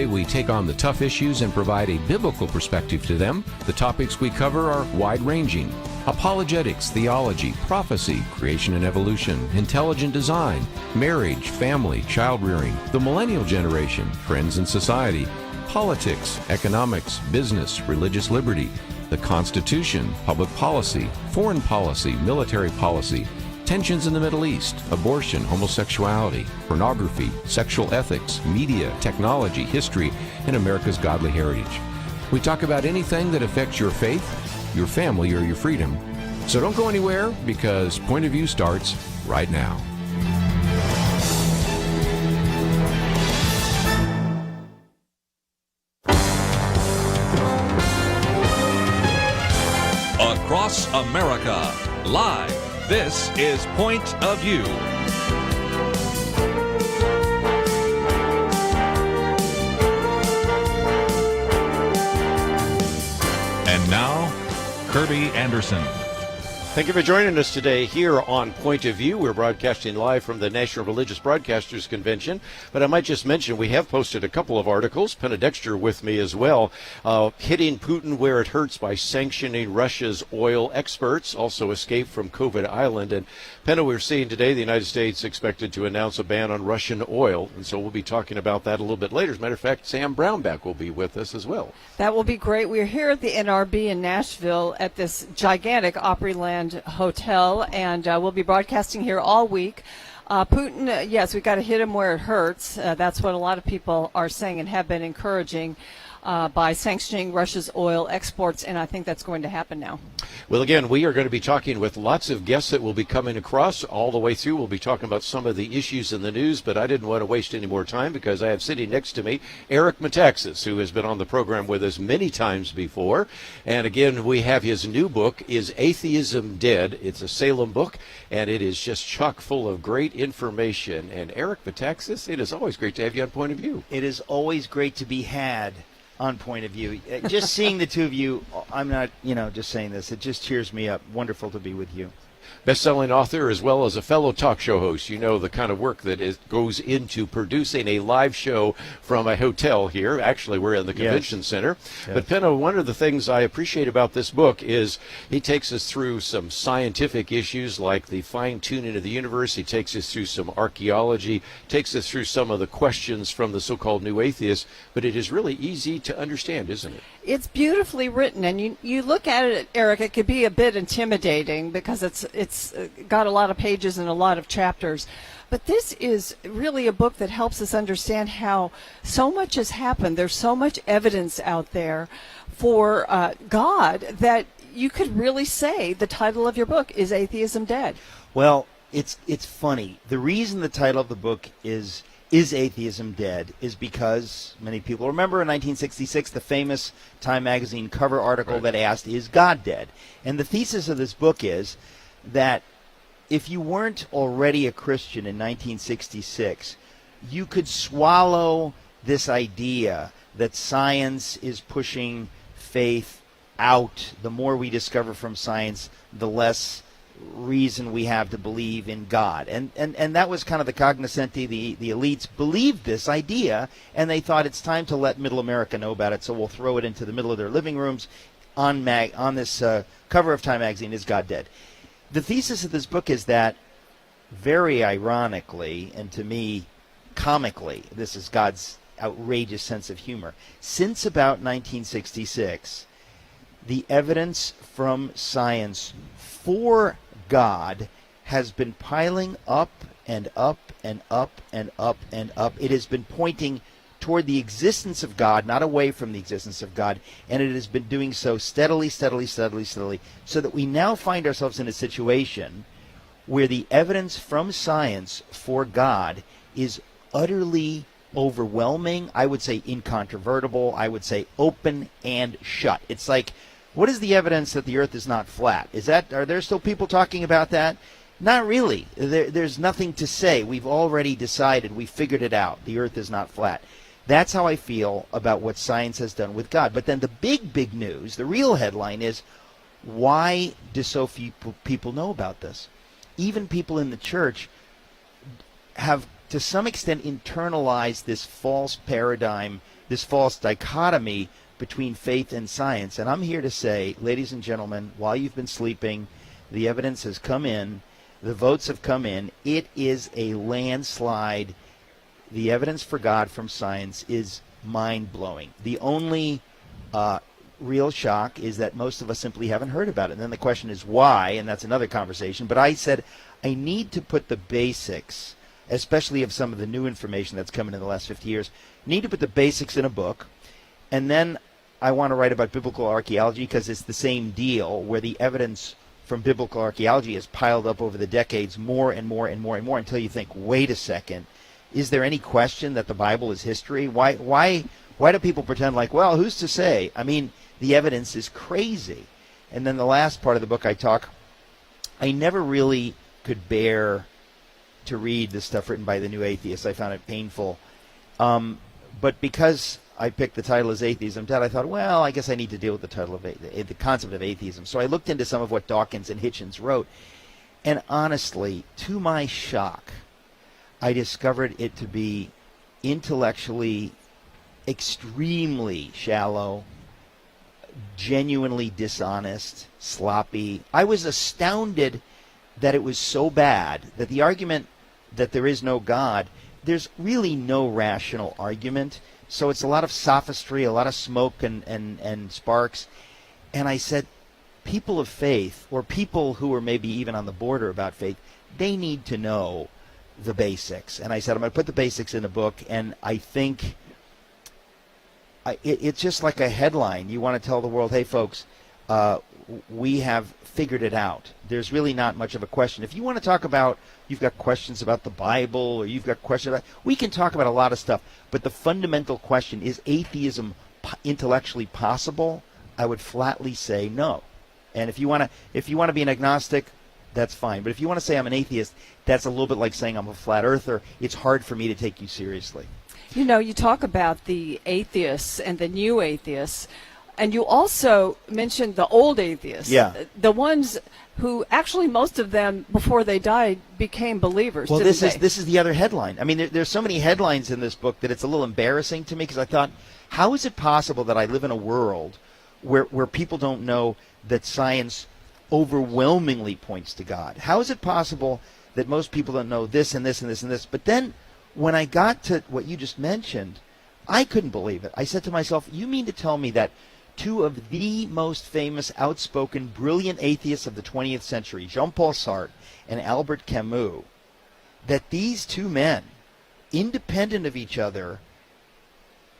We take on the tough issues and provide a biblical perspective to them. The topics we cover are wide-ranging: apologetics, theology, prophecy, creation and evolution, intelligent design, marriage, family, child-rearing, the millennial generation, trends in society, politics, economics, business, religious liberty, the Constitution, public policy, foreign policy, military policy, tensions in the Middle East, abortion, homosexuality, pornography, sexual ethics, media, technology, history, and America's godly heritage. We talk about anything that affects your faith, your family, or your freedom. So don't go anywhere, because Point of View starts right now. Across America, live. This is Point of View. And now, Kerby Anderson. Thank you for joining us today here on Point of View. We're broadcasting live from the National Religious Broadcasters Convention. But I might just mention we have posted a couple of articles, Penna Dexter with me as well, hitting Putin where it hurts by sanctioning Russia's oil experts, also escape from COVID Island. And Penna, we're seeing today the United States expected to announce a ban on Russian oil. And so we'll be talking about that a little bit later. As a matter of fact, Sam Brownback will be with us as well. That will be great. We're here at the NRB in Nashville at this gigantic Opryland hotel, and we'll be broadcasting here all week. Putin, yes, we've got to hit him where it hurts. That's what a lot of people are saying and have been encouraging by sanctioning Russia's oil exports, and I think that's going to happen now. Well, again, we are going to be talking with lots of guests that will be coming across all the way through. We'll be talking about some of the issues in the news, but I didn't want to waste any more time because I have sitting next to me Eric Metaxas, who has been on the program with us many times before. And again, we have his new book, is Atheism Dead. It's a Salem book, and it is just chock full of great information. And Eric Metaxas, it is always great to have you on Point of View. It is always great to be had on Point of View. Just seeing the two of you, I'm not, just saying this, it just cheers me up. Wonderful to be with you. Best-selling author as well as a fellow talk show host. You know the kind of work that goes into producing a live show from a hotel here. Actually, we're in the convention center. Yes. But Penna, one of the things I appreciate about this book is he takes us through some scientific issues like the fine-tuning of the universe. He takes us through some archaeology, takes us through some of the questions from the so-called new atheists. But it is really easy to understand, isn't it? It's beautifully written, and you look at it, Eric, it could be a bit intimidating because it's got a lot of pages and a lot of chapters. But this is really a book that helps us understand how so much has happened. There's so much evidence out there for God that you could really say the title of your book is Atheism Dead. Well, it's funny. The reason the title of the book is Atheism Dead is because many people remember in 1966 the famous Time magazine cover article that asked, is God dead? And the thesis of this book is that if you weren't already a Christian in 1966, you could swallow this idea that science is pushing faith out. The more we discover from science, the less reason we have to believe in God. And that was kind of the cognoscenti, the elites believed this idea, and they thought it's time to let middle America know about it, so we'll throw it into the middle of their living rooms on this cover of Time magazine, is God dead? The thesis of this book is that, very ironically, and to me, comically, this is God's outrageous sense of humor, since about 1966, the evidence from science for God has been piling up and up and up and up and up. It has been pointing toward the existence of God, not away from the existence of God, and it has been doing so steadily, so that we now find ourselves in a situation where the evidence from science for God is utterly overwhelming, I would say incontrovertible, I would say open and shut. It's like, what is the evidence that the earth is not flat? Are there still people talking about that? Not really. There's nothing to say. We've already decided. We figured it out. The earth is not flat. That's how I feel about what science has done with God. But then the big news, the real headline is, why do so few people know about this? Even people in the church have, to some extent, internalized this false paradigm this false dichotomy between faith and science. And I'm here to say, ladies and gentlemen, while you've been sleeping, the evidence has come in, the votes have come in. It is a landslide. The evidence for God from science is mind-blowing. The only real shock is that most of us simply haven't heard about it. And then the question is why, and that's another conversation. But I said I need to put the basics, especially of some of the new information that's come in the last 50 years, need to put the basics in a book. And then I want to write about biblical archaeology because it's the same deal where the evidence from biblical archaeology is piled up over the decades more and more and more and more until you think, wait a second, is there any question that the Bible is history? Why do people pretend like, well, who's to say? I mean, the evidence is crazy. And then the last part of the book I never really could bear to read the stuff written by the New Atheists. I found it painful. But because I picked the title as Atheism Dead, I thought, well, I guess I need to deal with the title of the concept of atheism. So I looked into some of what Dawkins and Hitchens wrote. And honestly, to my shock, I discovered it to be intellectually extremely shallow, genuinely dishonest, sloppy. I was astounded that it was so bad that the argument that there is no God, there's really no rational argument. So it's a lot of sophistry, a lot of smoke and sparks. And I said, people of faith, or people who are maybe even on the border about faith, they need to know the basics. And I said, I'm going to put the basics in a book, and I think it's just like a headline. You want to tell the world, hey, folks, we have figured it out. There's really not much of a question. If you want to talk about, you've got questions about the Bible, or you've got questions about, we can talk about a lot of stuff, but the fundamental question, is atheism intellectually possible? I would flatly say no. And if you want to be an agnostic, that's fine. But if you want to say I'm an atheist, that's a little bit like saying I'm a flat earther. It's hard for me to take you seriously. You know, you talk about the atheists and the new atheists, and you also mentioned the old atheists. Yeah. The ones who actually, most of them, before they died, became believers. Well, this is the other headline. I mean, there's so many headlines in this book that it's a little embarrassing to me, because I thought, how is it possible that I live in a world where people don't know that science overwhelmingly points to God? How is it possible that most people don't know this and this and this and this? But then when I got to what you just mentioned, I couldn't believe it. I said to myself, you mean to tell me that two of the most famous, outspoken, brilliant atheists of the 20th century, Jean-Paul Sartre and Albert Camus, that these two men, independent of each other,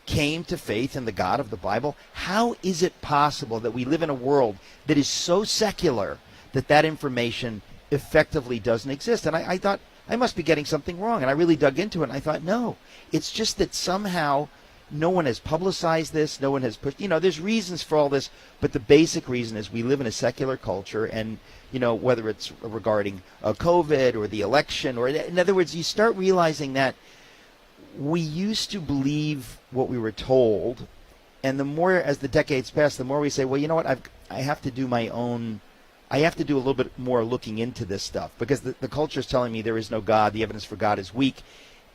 came to faith in the God of the Bible? How is it possible that we live in a world that is so secular that that information effectively doesn't exist? And I thought, I must be getting something wrong. And I really dug into it, and I thought, no, it's just that somehow no one has publicized this, no one has pushed, there's reasons for all this, but the basic reason is we live in a secular culture, and, whether it's regarding COVID or the election, or in other words, you start realizing that we used to believe what we were told, and the more, as the decades pass, the more we say, well, you know what, I have to do my own, I have to do a little bit more looking into this stuff, because the culture is telling me there is no God, the evidence for God is weak,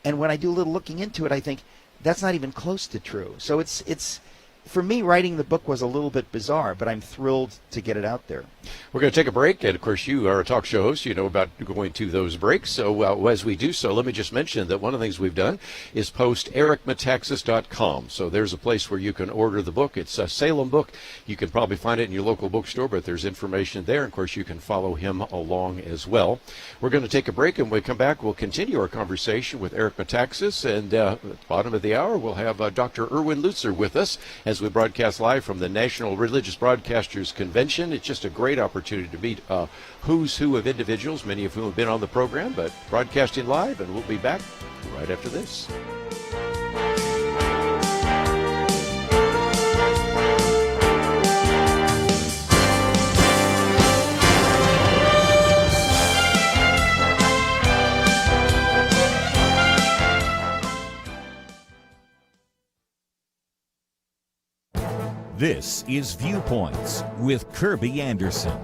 and when I do a little looking into it, I think, that's not even close to true. So it's for me, writing the book was a little bit bizarre, but I'm thrilled to get it out there. We're going to take a break, and of course you are a talk show host. You know about going to those breaks. So as we do so, let me just mention that one of the things we've done is post ericmetaxas.com. So there's a place where you can order the book. It's a Salem book. You can probably find it in your local bookstore, but there's information there. Of course, you can follow him along as well. We're going to take a break, and when we come back, we'll continue our conversation with Eric Metaxas. And at the bottom of the hour, we'll have Dr. Erwin Lutzer with us as we broadcast live from the National Religious Broadcasters Convention. It's just a great opportunity to meet who's who of individuals, many of whom have been on the program, but broadcasting live, and we'll be back right after this. This is Viewpoints with Kerby Anderson.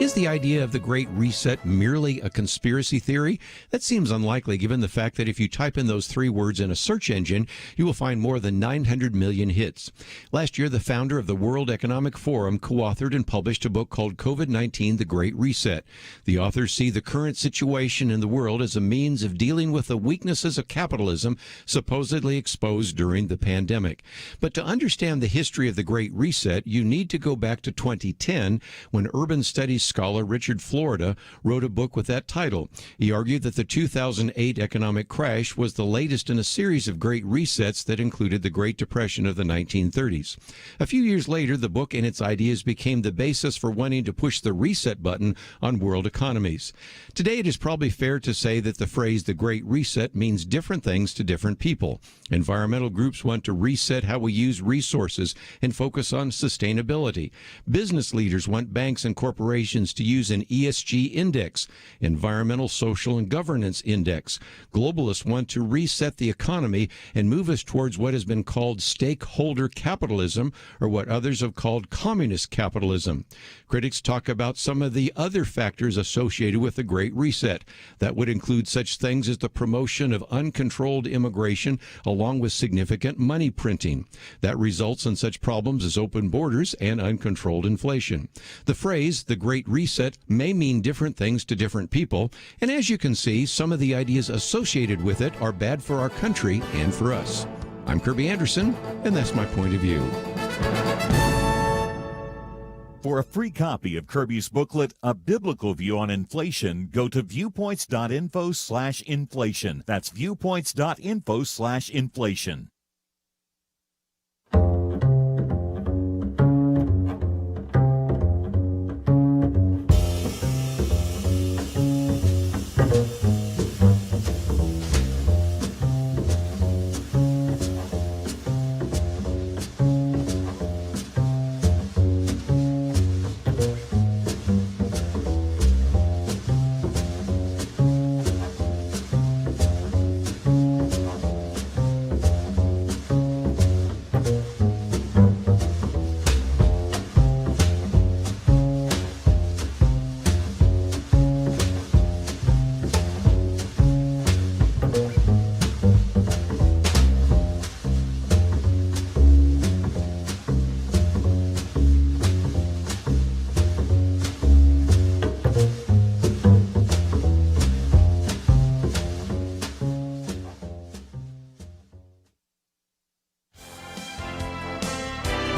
Is the idea of the Great Reset merely a conspiracy theory? That seems unlikely given the fact that if you type in those 3 words in a search engine, you will find more than 900 million hits. Last year, the founder of the World Economic Forum co-authored and published a book called COVID-19, The Great Reset. The authors see the current situation in the world as a means of dealing with the weaknesses of capitalism supposedly exposed during the pandemic. But to understand the history of the Great Reset, you need to go back to 2010 when urban studies scholar Richard Florida wrote a book with that title. He argued that the 2008 economic crash was the latest in a series of great resets that included the Great Depression of the 1930s. A few years later, the book and its ideas became the basis for wanting to push the reset button on world economies. Today, it is probably fair to say that the phrase the Great Reset means different things to different people. Environmental groups want to reset how we use resources and focus on sustainability. Business leaders want banks and corporations to use an ESG index, environmental, social, and governance index. Globalists want to reset the economy and move us towards what has been called stakeholder capitalism, or what others have called communist capitalism. Critics talk about some of the other factors associated with the Great Reset. That would include such things as the promotion of uncontrolled immigration along with significant money printing. That results in such problems as open borders and uncontrolled inflation. The phrase, the Great Reset, may mean different things to different people, and as you can see, some of the ideas associated with it are bad for our country and for us. I'm Kerby Anderson, and that's my point of view. For a free copy of Kerby's booklet, A Biblical View on Inflation, go to viewpoints.info/inflation. That's viewpoints.info/inflation.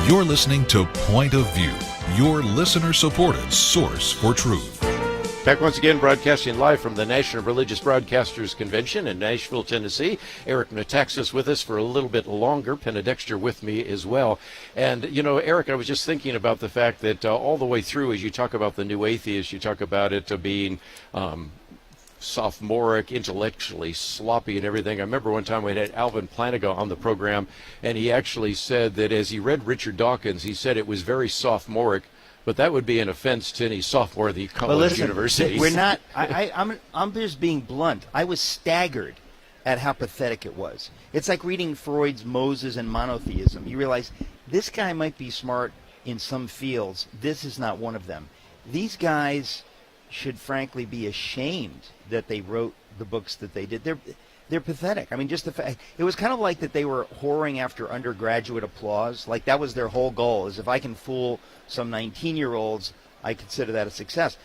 You're listening to Point of View, your listener-supported source for truth. Back once again, broadcasting live from the National Religious Broadcasters Convention in Nashville, Tennessee. Eric Metaxas with us for a little bit longer. Penedexter with me as well. And, you know, Eric, I was just thinking about the fact that all the way through, as you talk about the new atheist, you talk about it being sophomoric, intellectually sloppy and everything. I remember one time we had Alvin Planiga on the program, and he actually said that as he read Richard Dawkins, he said it was very sophomoric, but that would be an offense to any sophomore of the college universities. We're not. I'm just being blunt. I was staggered at how pathetic it was. It's like reading Freud's Moses and monotheism. You realize this guy might be smart in some fields. This is not one of them. These guys should frankly be ashamed that they wrote the books that they did. They're pathetic. I mean, just the fact, it was kind of like that they were whoring after undergraduate applause. Like that was their whole goal, is if I can fool some 19-year-olds, I consider that a success.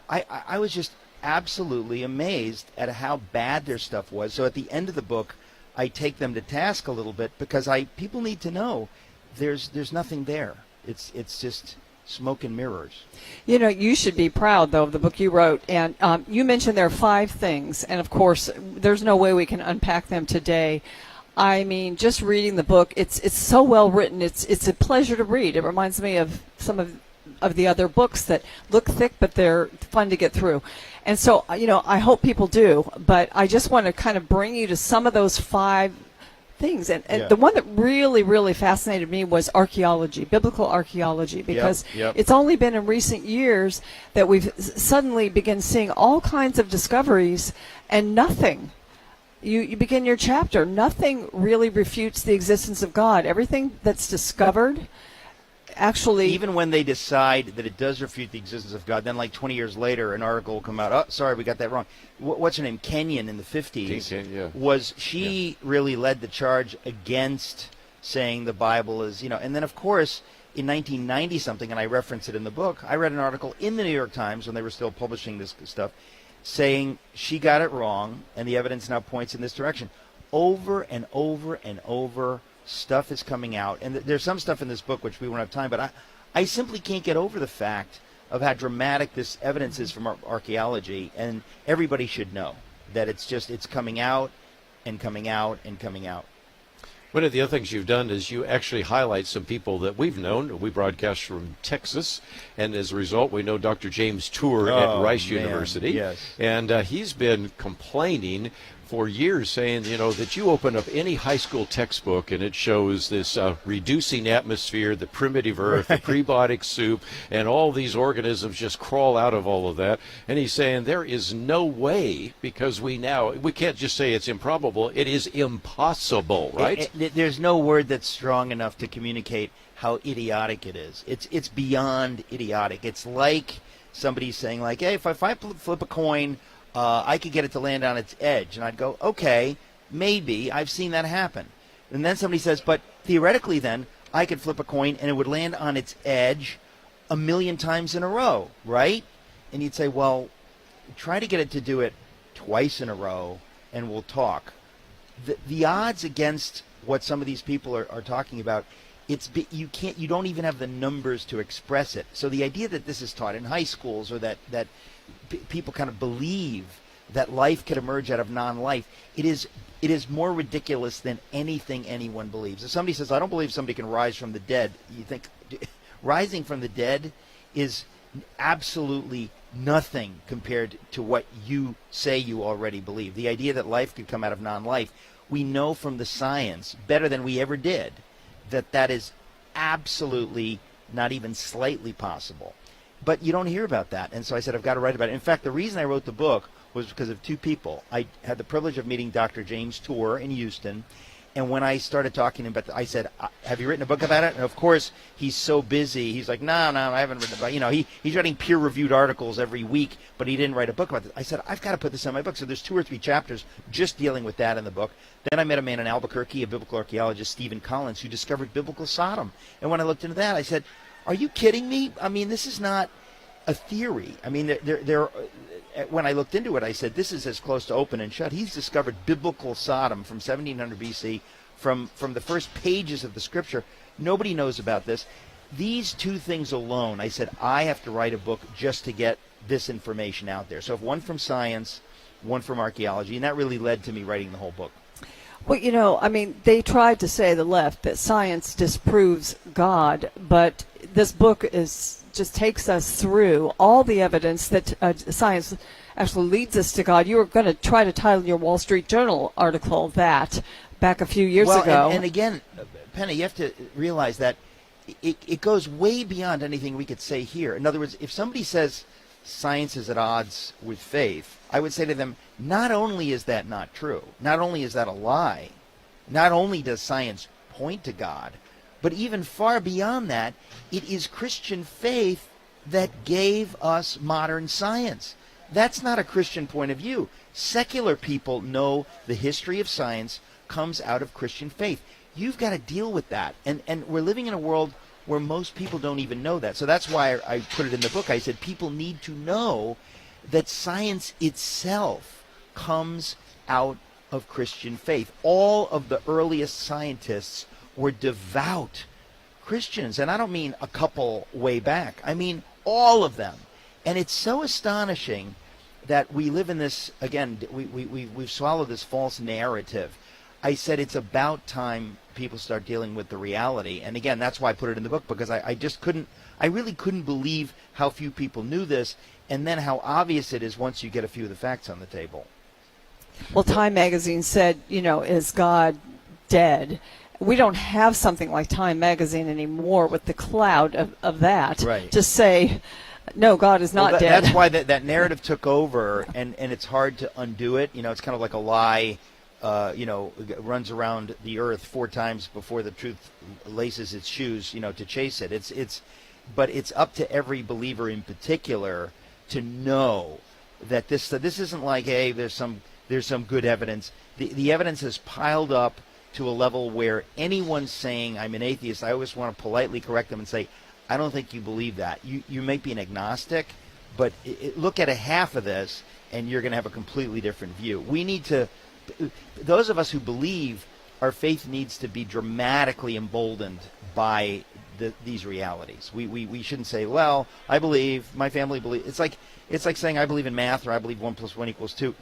I was just absolutely amazed at how bad their stuff was. So at the end of the book, I take them to task a little bit because people need to know there's nothing there. It's just smoke and mirrors. You know, you should be proud, though, of the book you wrote. And you mentioned there are 5 things. And, of course, there's no way we can unpack them today. I mean, just reading the book, it's so well written. It's a pleasure to read. It reminds me of some of the other books that look thick, but they're fun to get through. And so, you know, I hope people do. But I just want to kind of bring you to some of those 5 things. And the one that really, really fascinated me was archaeology, biblical archaeology, because it's only been in recent years that we've suddenly begun seeing all kinds of discoveries, and nothing. You begin your chapter, nothing really refutes the existence of God. Everything that's discovered actually... Even when they decide that it does refute the existence of God, then like 20 years later, an article will come out, oh, sorry, we got that wrong. What's her name? Kenyon in the 50s. She really led the charge against saying the Bible is, and then, of course, in 1990-something, and I reference it in the book, I read an article in the New York Times when they were still publishing this stuff, saying she got it wrong, and the evidence now points in this direction. Over and over and over, stuff is coming out, and there's some stuff in this book which we won't have time, but I simply can't get over the fact of how dramatic this evidence is from archaeology, and everybody should know that it's coming out and coming out and coming out. One of the other things you've done is you actually highlight some people that we've known. We broadcast from Texas, and as a result, we know Dr. James Tour at Rice University. Yes. And he's been complaining for years, saying, that you open up any high school textbook and it shows this reducing atmosphere, the primitive earth, the prebiotic soup, and all these organisms just crawl out of all of that. And he's saying there is no way, because we can't just say it's improbable, it is impossible, right? There's no word that's strong enough to communicate how idiotic it is. It's beyond idiotic. It's like somebody saying, like, hey, if I flip a coin, I could get it to land on its edge. And I'd go, okay, maybe. I've seen that happen. And then somebody says, but theoretically then, I could flip a coin and it would land on its edge 1,000,000 times in a row, right? And you'd say, well, try to get it to do it twice in a row and we'll talk. The odds against what some of these people are talking about, you don't even have the numbers to express it. So the idea that this is taught in high schools, or that people kind of believe that life could emerge out of non-life, it is more ridiculous than anything anyone believes. If somebody says, I don't believe somebody can rise from the dead, you think rising from the dead is absolutely nothing compared to what you say you already believe. The idea that life could come out of non-life, we know from the science, better than we ever did, that is absolutely not even slightly possible. But you don't hear about that. And so I said, I've got to write about it. In fact, the reason I wrote the book was because of two people. I had the privilege of meeting Dr. James Tour in Houston. And when I started talking about it, I said, have you written a book about it? And of course, he's so busy. He's like, no, I haven't written about it. He's writing peer-reviewed articles every week, but he didn't write a book about it. I said, I've got to put this in my book. So there's 2 or 3 chapters just dealing with that in the book. Then I met a man in Albuquerque, a biblical archaeologist, Stephen Collins, who discovered biblical Sodom. And when I looked into that, I said, are you kidding me? I mean, this is not a theory. I mean, when I looked into it, I said, this is as close to open and shut. He's discovered biblical Sodom from 1700 BC, from the first pages of the scripture. Nobody knows about this. These 2 things alone, I said, I have to write a book just to get this information out there. So if one from science, one from archaeology, and that really led to me writing the whole book. Well, they tried to say, the left, that science disproves God, but this book just takes us through all the evidence that science actually leads us to God. You were going to try to title your Wall Street Journal article that back a few years ago. And again, Penna, you have to realize that it goes way beyond anything we could say here. In other words, if somebody says science is at odds with faith, I would say to them, not only is that not true, not only is that a lie, not only does science point to God, but even far beyond that, it is Christian faith that gave us modern science. That's not a Christian point of view. Secular people know the history of science comes out of Christian faith. You've got to deal with that. And we're living in a world where most people don't even know that. So that's why I put it in the book. I said people need to know that science itself comes out of Christian faith. All of the earliest scientists were devout Christians. And I don't mean a couple way back. I mean all of them. And it's so astonishing that we live in this, again, we've swallowed this false narrative. I said it's about time people start dealing with the reality. And again, that's why I put it in the book, because I really couldn't believe how few people knew this, and then how obvious it is once you get a few of the facts on the table. Well, Time magazine said, is God dead? We don't have something like Time magazine anymore with the cloud of that. Right. To say, no, God is not dead. That's why that narrative took over, and it's hard to undo it. It's kind of like a lie runs around the earth 4 times before the truth laces its shoes, to chase it. But it's up to every believer in particular to know that this isn't like, hey, there's some good evidence. The evidence is piled up to a level where anyone saying I'm an atheist, I always want to politely correct them and say, I don't think you believe that. You may be an agnostic, but look at a half of this and you're going to have a completely different view. We need to, those of us who believe, our faith needs to be dramatically emboldened by these realities. We shouldn't say, well, I believe, my family believes. It's like saying I believe in math or I believe 1 + 1 = 2.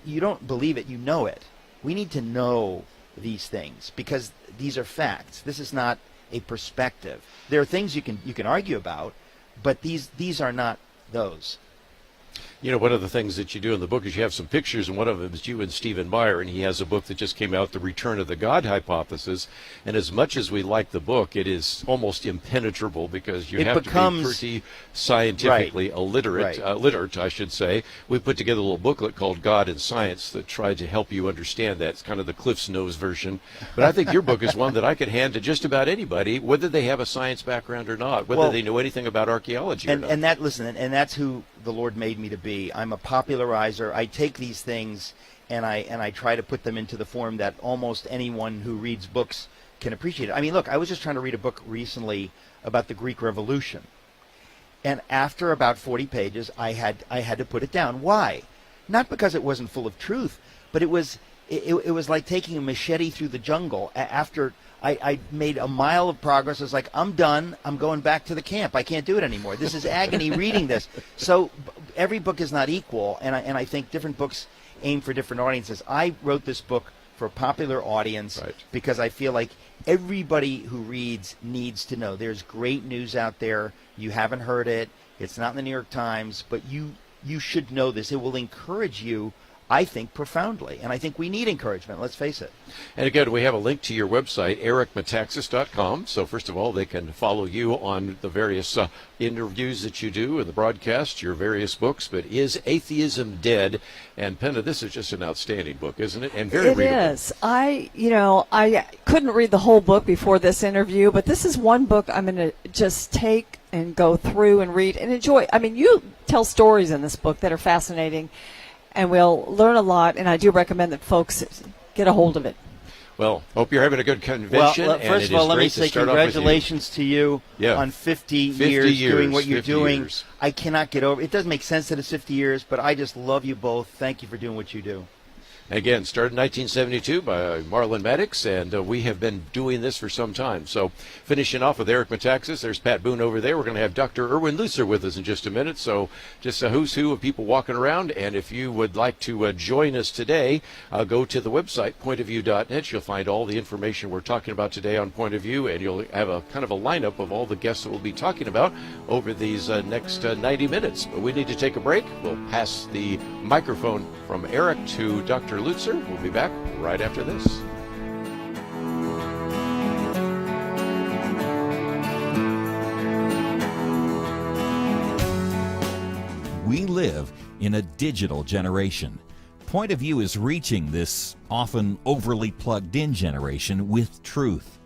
You don't believe it, you know it. We need to know these things because these are facts. This is not a perspective. There are things you can argue about, but these are not those. One of the things that you do in the book is you have some pictures, and one of them is you and Stephen Meyer, and he has a book that just came out, The Return of the God Hypothesis. And as much as we like the book, it is almost impenetrable because you have to be pretty scientifically literate, I should say. We put together a little booklet called God and Science that tried to help you understand that. It's kind of the Cliff's Notes version. But I think your book is one that I could hand to just about anybody, whether they have a science background or not, whether they know anything about archaeology or not. And that's who the Lord made me to be. I'm a popularizer. I take these things and I try to put them into the form that almost anyone who reads books can appreciate it. I mean, look, I was just trying to read a book recently about the Greek Revolution, and after about 40 pages, I had to put it down. Why? Not because it wasn't full of truth, but it was like taking a machete through the jungle. After I made a mile of progress, I was like, I'm done. I'm going back to the camp. I can't do it anymore. This is agony reading this. So every book is not equal, and I think different books aim for different audiences. I wrote this book for a popular audience because I feel like everybody who reads needs to know. There's great news out there. You haven't heard it. It's not in the New York Times, but you should know this. It will encourage you, I think, profoundly. And I think we need encouragement, let's face it. And again, we have a link to your website, ericmetaxas.com. So first of all, they can follow you on the various interviews that you do and the broadcast, your various books. But is Atheism Dead? And Penna, this is just an outstanding book, isn't it? And very readable. It is. I couldn't read the whole book before this interview, but this is one book I'm going to just take and go through and read and enjoy. I mean, you tell stories in this book that are fascinating, and we'll learn a lot, and I do recommend that folks get a hold of it. Well, hope you're having a good convention. Well, first of all, let me say congratulations to you on 50 years doing what you're doing. I cannot get over it. It doesn't make sense that it's 50 years, but I just love you both. Thank you for doing what you do. Again, started in 1972 by Marlon Maddox, and we have been doing this for some time. So finishing off with Eric Metaxas, there's Pat Boone over there. We're going to have Dr. Erwin Lutzer with us in just a minute. So just a who's who of people walking around. And if you would like to join us today, go to the website, pointofview.net. You'll find all the information we're talking about today on Point of View, and you'll have a kind of a lineup of all the guests that we'll be talking about over these next 90 minutes. But we need to take a break. We'll pass the microphone from Eric to Dr. Lutzer. We'll be back right after this. We live in a digital generation. Point of View is reaching this often overly plugged-in generation with truth.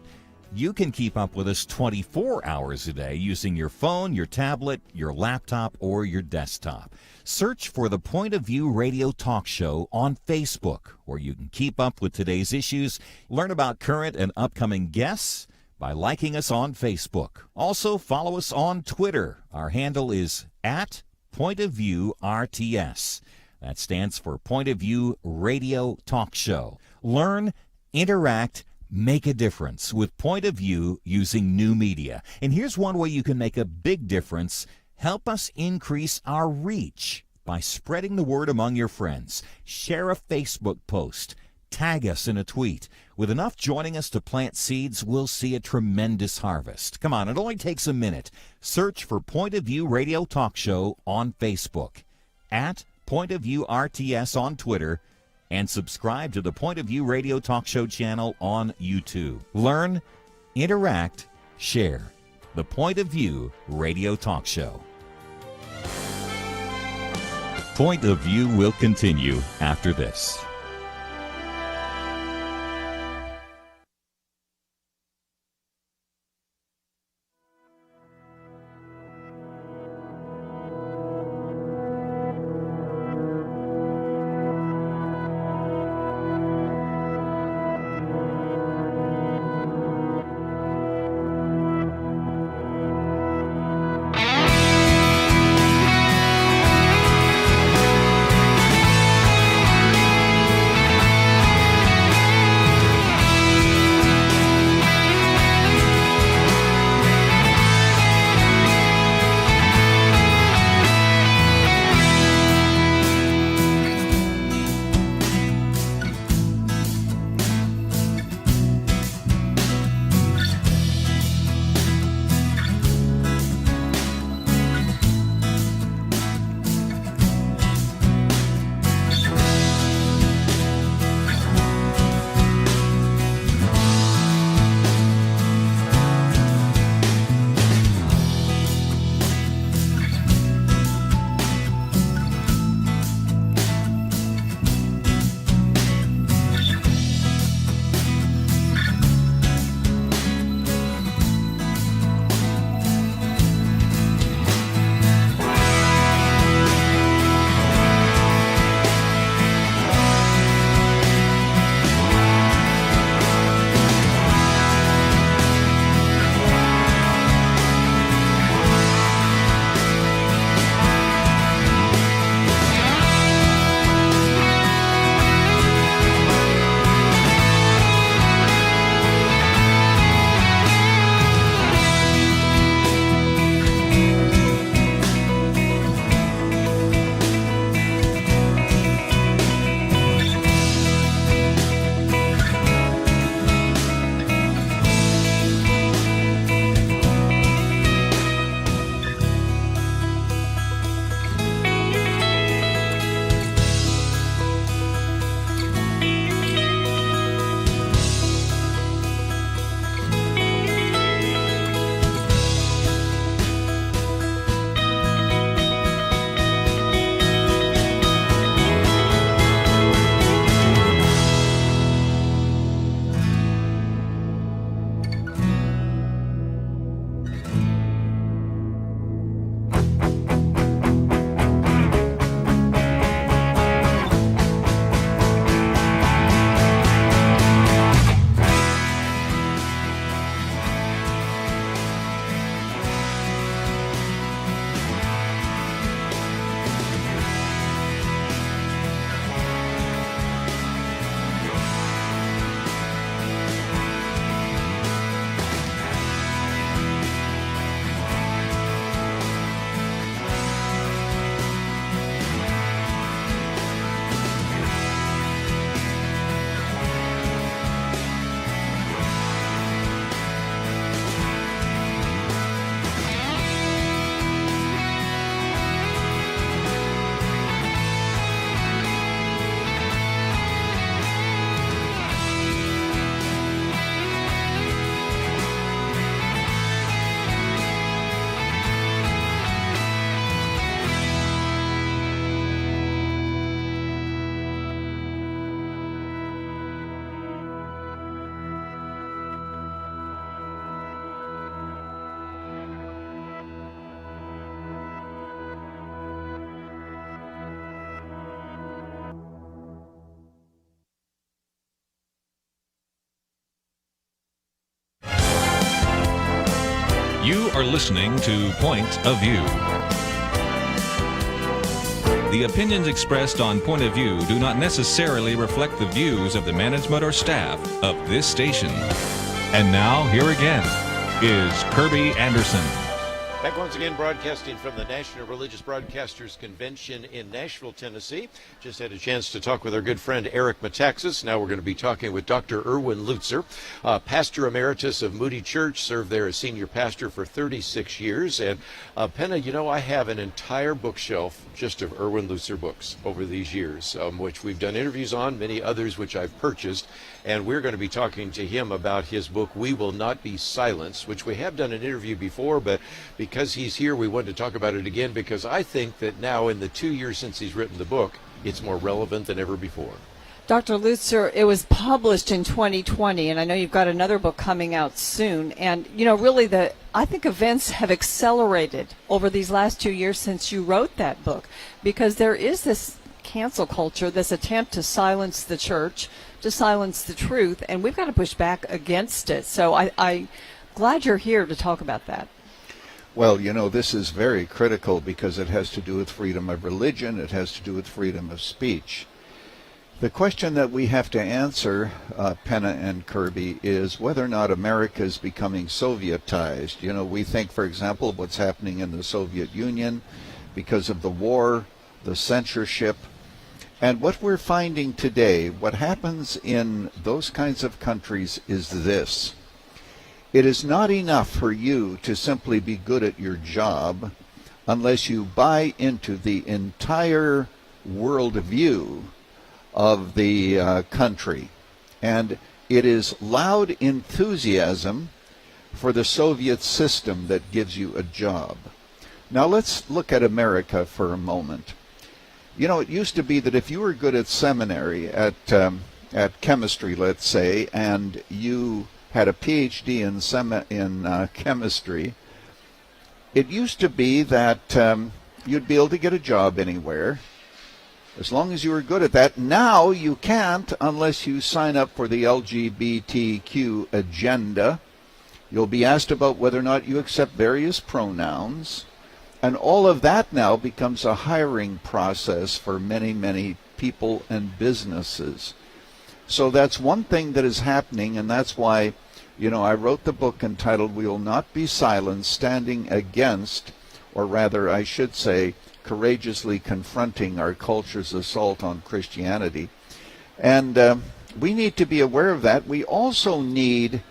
You can keep up with us 24 hours a day using your phone, your tablet, your laptop, or your desktop. Search for the Point of View radio talk show on Facebook, where you can keep up with today's issues, learn about current and upcoming guests by liking us on Facebook. Also, follow us on Twitter. Our handle is @PointOfViewRTS. That stands for Point of View Radio Talk Show. Learn, interact, make a difference with Point of View using new media. And here's one way you can make a big difference. Help us increase our reach by spreading the word among your friends. Share a Facebook post. Tag us in a tweet. With enough joining us to plant seeds, we'll see a tremendous harvest. Come on, it only takes a minute. Search for Point of View Radio Talk Show on Facebook, @PointOfViewRTS on Twitter, and subscribe to the Point of View Radio Talk Show channel on YouTube. Learn, interact, share. The Point of View Radio Talk Show. Point of View will continue after this. You are listening to Point of View. The opinions expressed on Point of View do not necessarily reflect the views of the management or staff of this station. And now, here again is Kerby Anderson. Back once again, broadcasting from the National Religious Broadcasters Convention in Nashville, Tennessee. Just had a chance to talk with our good friend Eric Metaxas. Now we're going to be talking with Dr. Erwin Lutzer, pastor emeritus of Moody Church, served there as senior pastor for 36 years. And Penna, you know, I have an entire bookshelf just of Erwin Lutzer books over these years, which we've done interviews on, many others which I've purchased. And we're going to be talking to him about his book, We Will Not Be Silenced, which we have done an interview before, but because he's here, we wanted to talk about it again because I think that now in the 2 years since he's written the book, it's more relevant than ever before. Dr. Lutzer, it was published in 2020, and I know you've got another book coming out soon. And, you know, really, I think events have accelerated over these last 2 years since you wrote that book, because there is this cancel culture, this attempt to silence the church, to silence the truth, and we've got to push back against it. So I'm glad you're here to talk about that. Well, you know, this is very critical because it has to do with freedom of religion. It has to do with freedom of speech. The question that we have to answer, Penna and Kerby, is whether or not America is becoming Sovietized. You know, we think, for example, of what's happening in the Soviet Union because of the war, the censorship. And what we're finding today, what happens in those kinds of countries is this. It is not enough for you to simply be good at your job unless you buy into the entire worldview of the country. And it is loud enthusiasm for the Soviet system that gives you a job. Now let's look at America for a moment. You know, it used to be that if you were good at seminary, at chemistry, let's say, and you had a PhD in chemistry, it used to be that you'd be able to get a job anywhere as long as you were good at that. Now you can't unless you sign up for the LGBTQ agenda. You'll be asked about whether or not you accept various pronouns. And all of that now becomes a hiring process for many, many people and businesses. So that's one thing that is happening, and that's why, you know, I wrote the book entitled We Will Not Be Silenced, Standing Against, or rather I should say, courageously confronting our culture's assault on Christianity. And we need to be aware of that. We also need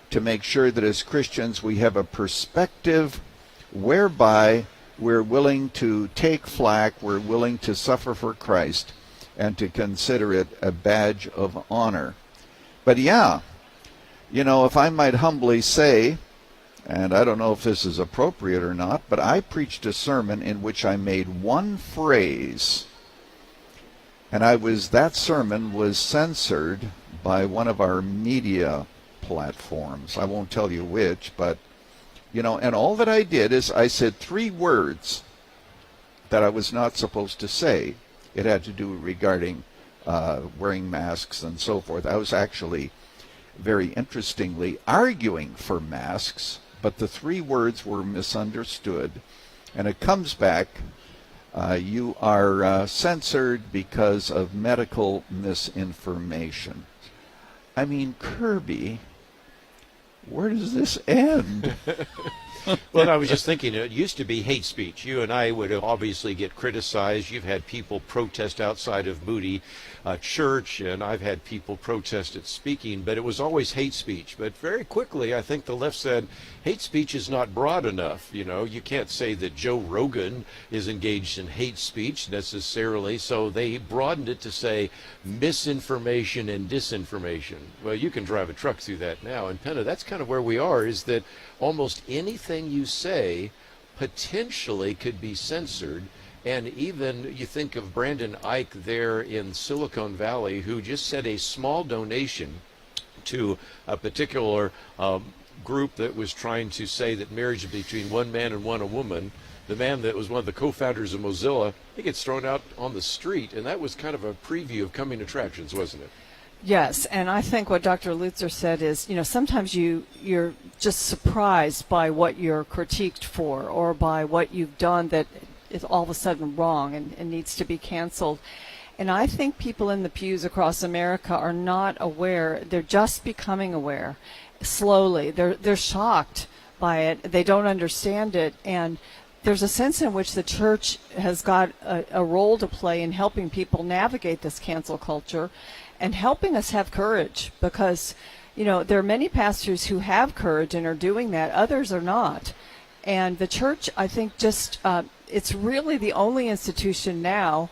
to make sure that as Christians we have a perspective whereby we're willing to take flack, we're willing to suffer for Christ, and to consider it a badge of honor. But yeah, you know, if I might humbly say, and I don't know if this is appropriate or not, but I preached a sermon in which I made one phrase, and that sermon was censored by one of our media platforms. I won't tell you which, but you know, and all that I did is I said 3 words that I was not supposed to say. It had to do regarding wearing masks and so forth. I was actually, very interestingly, arguing for masks, but the 3 words were misunderstood. And it comes back, you are censored because of medical misinformation. I mean, Kerby, where does this end? Well, I was just thinking, it used to be hate speech. You and I would obviously get criticized. You've had people protest outside of Moody Church, and I've had people protest at speaking, but it was always hate speech. But very quickly, I think the left said, hate speech is not broad enough. You know, you can't say that Joe Rogan is engaged in hate speech necessarily, so they broadened it to say misinformation and disinformation. Well, you can drive a truck through that now. And Penna, that's kind of where we are, is that almost anything you say potentially could be censored. And even you think of Brandon Ike there in Silicon Valley, who just said a small donation to a particular group that was trying to say that marriage is between one man and one woman. The man that was one of the co-founders of Mozilla, he gets thrown out on the street, and that was kind of a preview of coming attractions, wasn't it? Yes, and I think what Dr. Lutzer said is, sometimes you're just surprised by what you're critiqued for, or by what you've done that is all of a sudden wrong and needs to be canceled. And I think people in the pews across America are not aware. They're just becoming aware slowly. They're shocked by it. They don't understand it. And there's a sense in which the church has got a role to play in helping people navigate this cancel culture and helping us have courage, because, there are many pastors who have courage and are doing that. Others are not. And the church, I think, just it's really the only institution now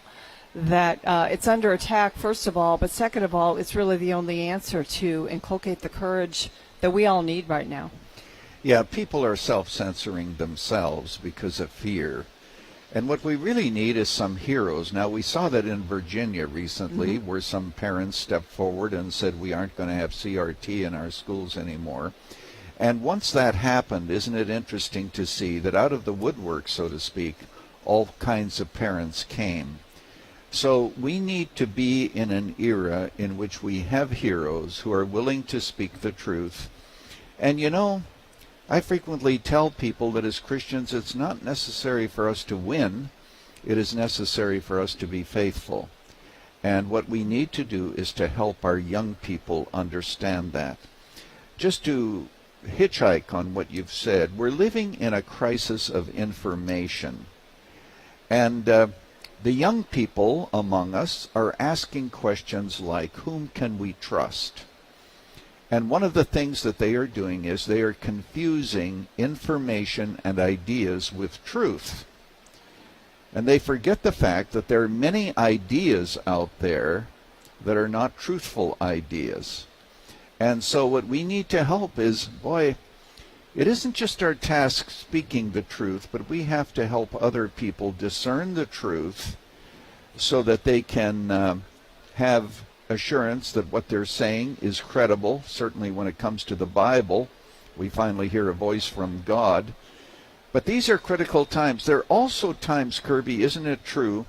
that it's under attack, first of all, but second of all, it's really the only answer to inculcate the courage that we all need right now. Yeah, people are self-censoring themselves because of fear. And what we really need is some heroes. Now, we saw that in Virginia recently, where some parents stepped forward and said, we aren't going to have CRT in our schools anymore. And once that happened, isn't it interesting to see that out of the woodwork, so to speak, all kinds of parents came. So we need to be in an era in which we have heroes who are willing to speak the truth. And I frequently tell people that as Christians, it's not necessary for us to win. It is necessary for us to be faithful. And what we need to do is to help our young people understand that. Just to hitchhike on what you've said, we're living in a crisis of information. And the young people among us are asking questions like, whom can we trust? And one of the things that they are doing is they are confusing information and ideas with truth. And they forget the fact that there are many ideas out there that are not truthful ideas. And so what we need to help is, boy, it isn't just our task speaking the truth, but we have to help other people discern the truth so that they can have assurance that what they're saying is credible. Certainly when it comes to the Bible, we finally hear a voice from God. But these are critical times. There are also times, Kerby, isn't it true,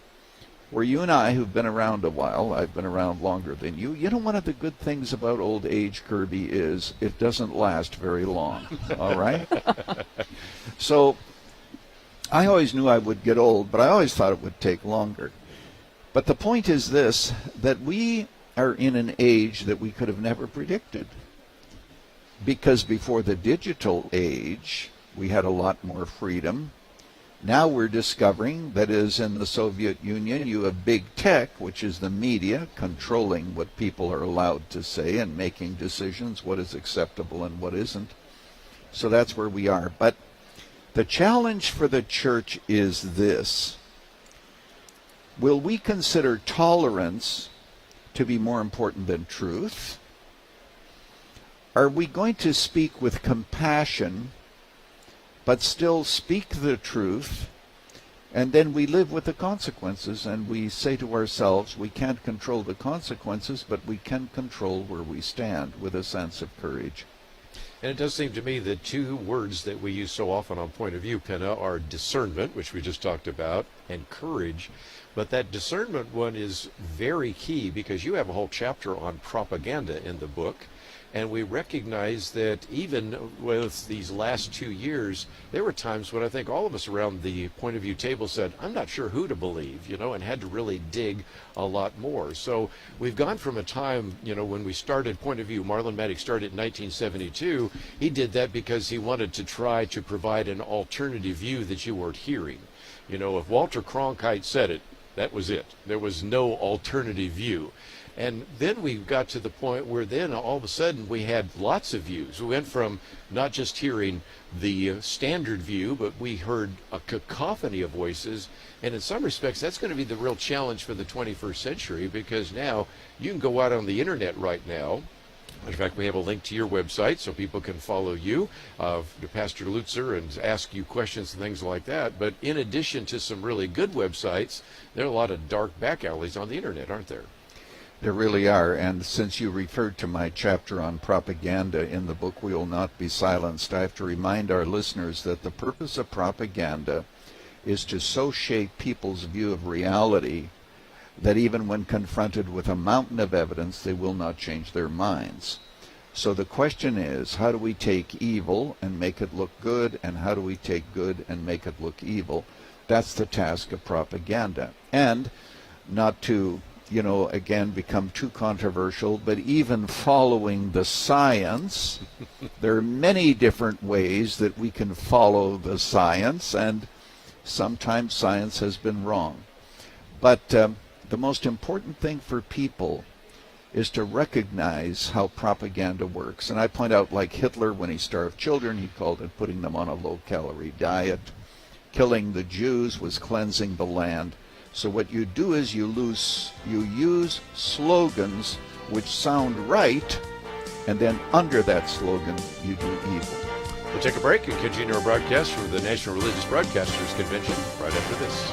where you and I, who've been around a while, I've been around longer than you, one of the good things about old age, Kerby, is it doesn't last very long, all right? So I always knew I would get old, but I always thought it would take longer. But the point is this, that we are in an age that we could have never predicted. Because before the digital age, we had a lot more freedom. Now we're discovering that as in the Soviet Union, you have big tech, which is the media, controlling what people are allowed to say and making decisions, what is acceptable and what isn't. So that's where we are. But the challenge for the church is this. Will we consider tolerance to be more important than truth? Are we going to speak with compassion but still speak the truth, and then we live with the consequences, and we say to ourselves, we can't control the consequences, but we can control where we stand with a sense of courage? And it does seem to me that two words that we use so often on Point of View, Penna, are discernment, which we just talked about, and courage. But that discernment one is very key, because you have a whole chapter on propaganda in the book. And we recognize that even with these last 2 years, there were times when I think all of us around the Point of View table said, I'm not sure who to believe, and had to really dig a lot more. So we've gone from a time, when we started Point of View, Marlon Maddox started in 1972, he did that because he wanted to try to provide an alternative view that you weren't hearing. If Walter Cronkite said it, that was it. There was no alternative view. And then we got to the point where then all of a sudden we had lots of views. We went from not just hearing the standard view, but we heard a cacophony of voices. And in some respects, that's going to be the real challenge for the 21st century, because now you can go out on the internet right now. In fact, we have a link to your website so people can follow you, to Pastor Lutzer, and ask you questions and things like that. But in addition to some really good websites, there are a lot of dark back alleys on the internet, aren't there? There really are, and since you referred to my chapter on propaganda in the book We Will Not Be Silenced, I have to remind our listeners that the purpose of propaganda is to so shape people's view of reality that even when confronted with a mountain of evidence, they will not change their minds. So the question is, how do we take evil and make it look good, and how do we take good and make it look evil? That's the task of propaganda. And not to, again, become too controversial, but even following the science, there are many different ways that we can follow the science, and sometimes science has been wrong. But the most important thing for people is to recognize how propaganda works. And I point out, like Hitler, when he starved children, he called it putting them on a low-calorie diet. Killing the Jews was cleansing the land. So what you do is you use slogans which sound right, and then under that slogan you do evil. We'll take a break and continue our broadcast from the National Religious Broadcasters Convention right after this.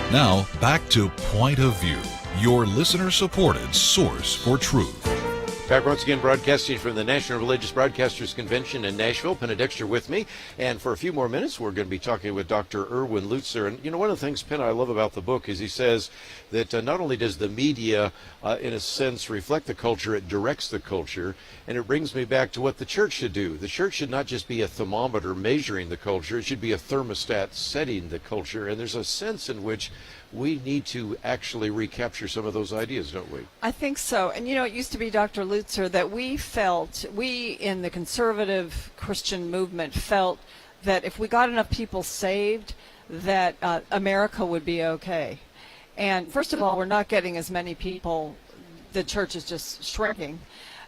Now, back to Point of View, your listener-supported source for truth. Back once again, broadcasting from the National Religious Broadcasters Convention in Nashville. Penna Dexter with me. And for a few more minutes, we're going to be talking with Dr. Erwin Lutzer. And, one of the things, Penna, I love about the book is he says that not only does the media, in a sense, reflect the culture, it directs the culture. And it brings me back to what the church should do. The church should not just be a thermometer measuring the culture. It should be a thermostat setting the culture. And there's a sense in which we need to actually recapture some of those ideas, don't we? I think so. And it used to be, Dr. Lutzer, that we in the conservative Christian movement felt that if we got enough people saved, that America would be okay. And first of all, we're not getting as many people. The church is just shrinking.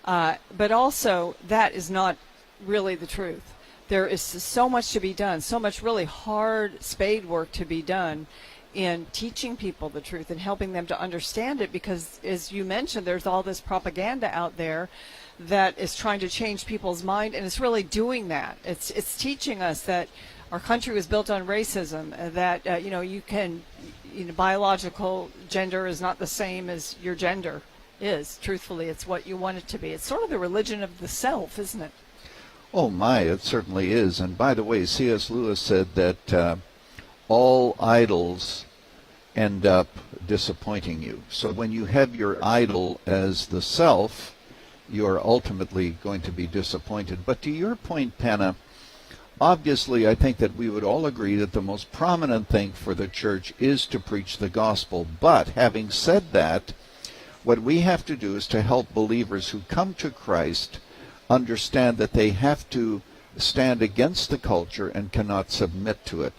But also, that is not really the truth. There is so much to be done, so much really hard spade work to be done in teaching people the truth and helping them to understand it, because, as you mentioned, there's all this propaganda out there that is trying to change people's mind, and it's really doing that. It's teaching us that our country was built on racism, that biological gender is not the same as your gender is. Truthfully, it's what you want it to be. It's sort of the religion of the self, isn't it? Oh my, it certainly is. And by the way, C.S. Lewis said that all idols end up disappointing you. So when you have your idol as the self, you are ultimately going to be disappointed. But to your point, Penna, obviously I think that we would all agree that the most prominent thing for the church is to preach the gospel. But having said that, what we have to do is to help believers who come to Christ understand that they have to stand against the culture and cannot submit to it.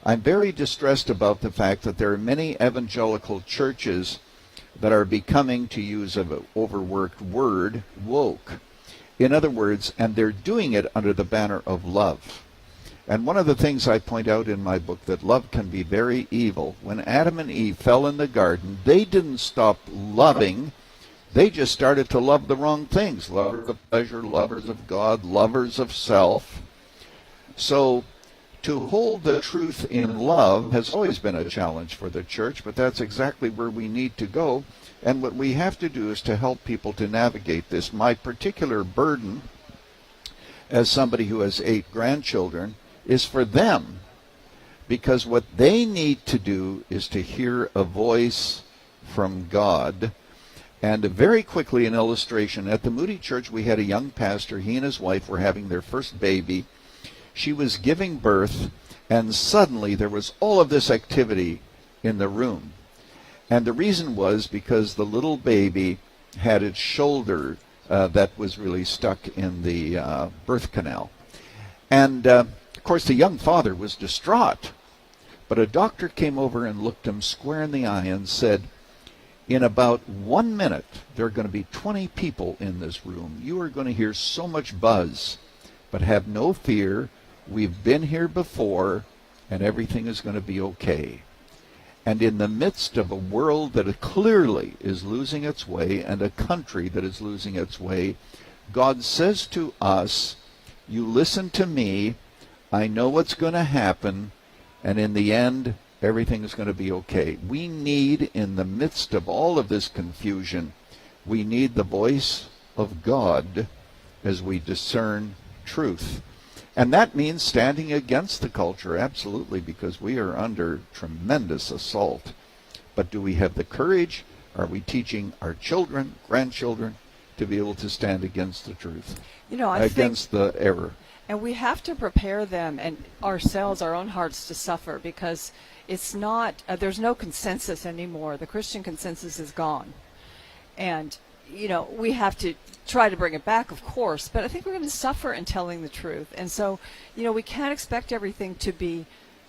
I'm very distressed about the fact that there are many evangelical churches that are becoming, to use an overworked word, woke. In other words, and they're doing it under the banner of love. And one of the things I point out in my book, that love can be very evil. When Adam and Eve fell in the garden, they didn't stop loving. They just started to love the wrong things. Lovers of pleasure, lovers of God, lovers of self. So to hold the truth in love has always been a challenge for the church, but that's exactly where we need to go. And what we have to do is to help people to navigate this. My particular burden, as somebody who has 8 grandchildren, is for them. Because what they need to do is to hear a voice from God. And very quickly, an illustration. At the Moody Church, we had a young pastor. He and his wife were having their first baby. She was giving birth, and suddenly there was all of this activity in the room. And the reason was because the little baby had its shoulder that was really stuck in the birth canal. And, of course, the young father was distraught. But a doctor came over and looked him square in the eye and said, in about 1 minute, there are going to be 20 people in this room. You are going to hear so much buzz. But have no fear. We've been here before, and everything is going to be okay. And in the midst of a world that clearly is losing its way and a country that is losing its way, God says to us, you listen to me, I know what's going to happen, and in the end, everything is going to be okay. We need, in the midst of all of this confusion, we need the voice of God as we discern truth. And that means standing against the culture, absolutely, because we are under tremendous assault. But do we have the courage? Are we teaching our children, grandchildren, to be able to stand against the truth, against the error? And we have to prepare them and ourselves, our own hearts, to suffer, because it's not, there's no consensus anymore. The Christian consensus is gone. And we have to try to bring it back, of course, but I think we're going to suffer in telling the truth. And so, we can't expect everything to be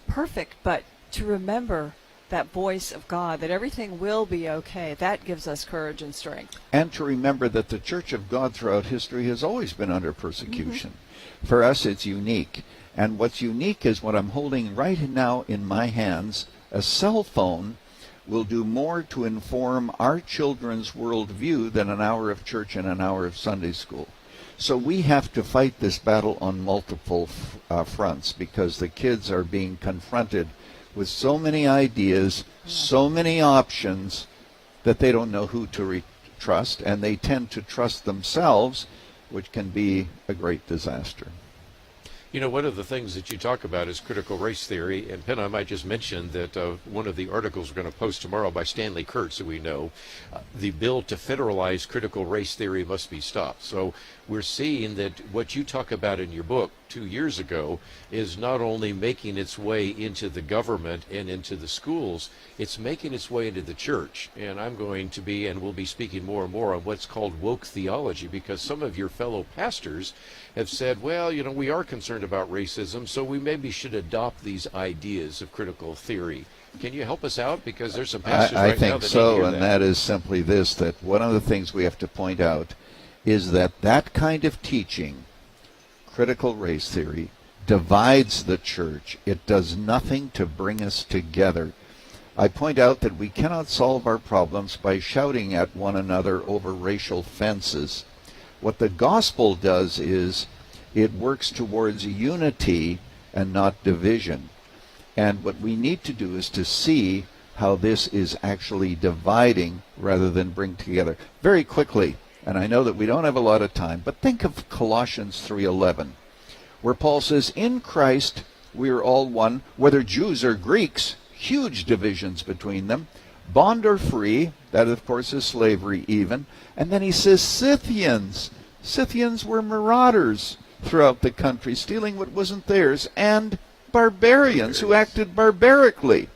perfect, but to remember that voice of God, that everything will be okay. That gives us courage and strength. And to remember that the Church of God throughout history has always been under persecution. Mm-hmm. For us, it's unique. And what's unique is what I'm holding right now in my hands. A cell phone will do more to inform our children's worldview than an hour of church and an hour of Sunday school. So we have to fight this battle on multiple fronts, because the kids are being confronted with so many ideas, so many options, that they don't know who to trust, and they tend to trust themselves, which can be a great disaster. One of the things that you talk about is critical race theory. And Penn, I might just mention that one of the articles we're going to post tomorrow by Stanley Kurtz, who we know, the bill to federalize critical race theory must be stopped. So we're seeing that what you talk about in your book 2 years ago is not only making its way into the government and into the schools, it's making its way into the church. And I'm going to be, and we'll be speaking more and more on what's called woke theology, because some of your fellow pastors have said, well, we are concerned about racism, so we maybe should adopt these ideas of critical theory. Can you help us out? Because there's some pastors I right now think that so, need to hear and that is simply this, that one of the things we have to point out is that that kind of teaching, critical race theory, divides the church. It does nothing to bring us together. I point out that we cannot solve our problems by shouting at one another over racial fences. What the gospel does is it works towards unity and not division. And what we need to do is to see how this is actually dividing rather than bring together. Very quickly, and I know that we don't have a lot of time, but think of Colossians 3:11, where Paul says, in Christ we are all one, whether Jews or Greeks, huge divisions between them, bond or free, that of course is slavery even, and then he says Scythians. Scythians were marauders throughout the country, stealing what wasn't theirs, and barbarians who acted barbarically.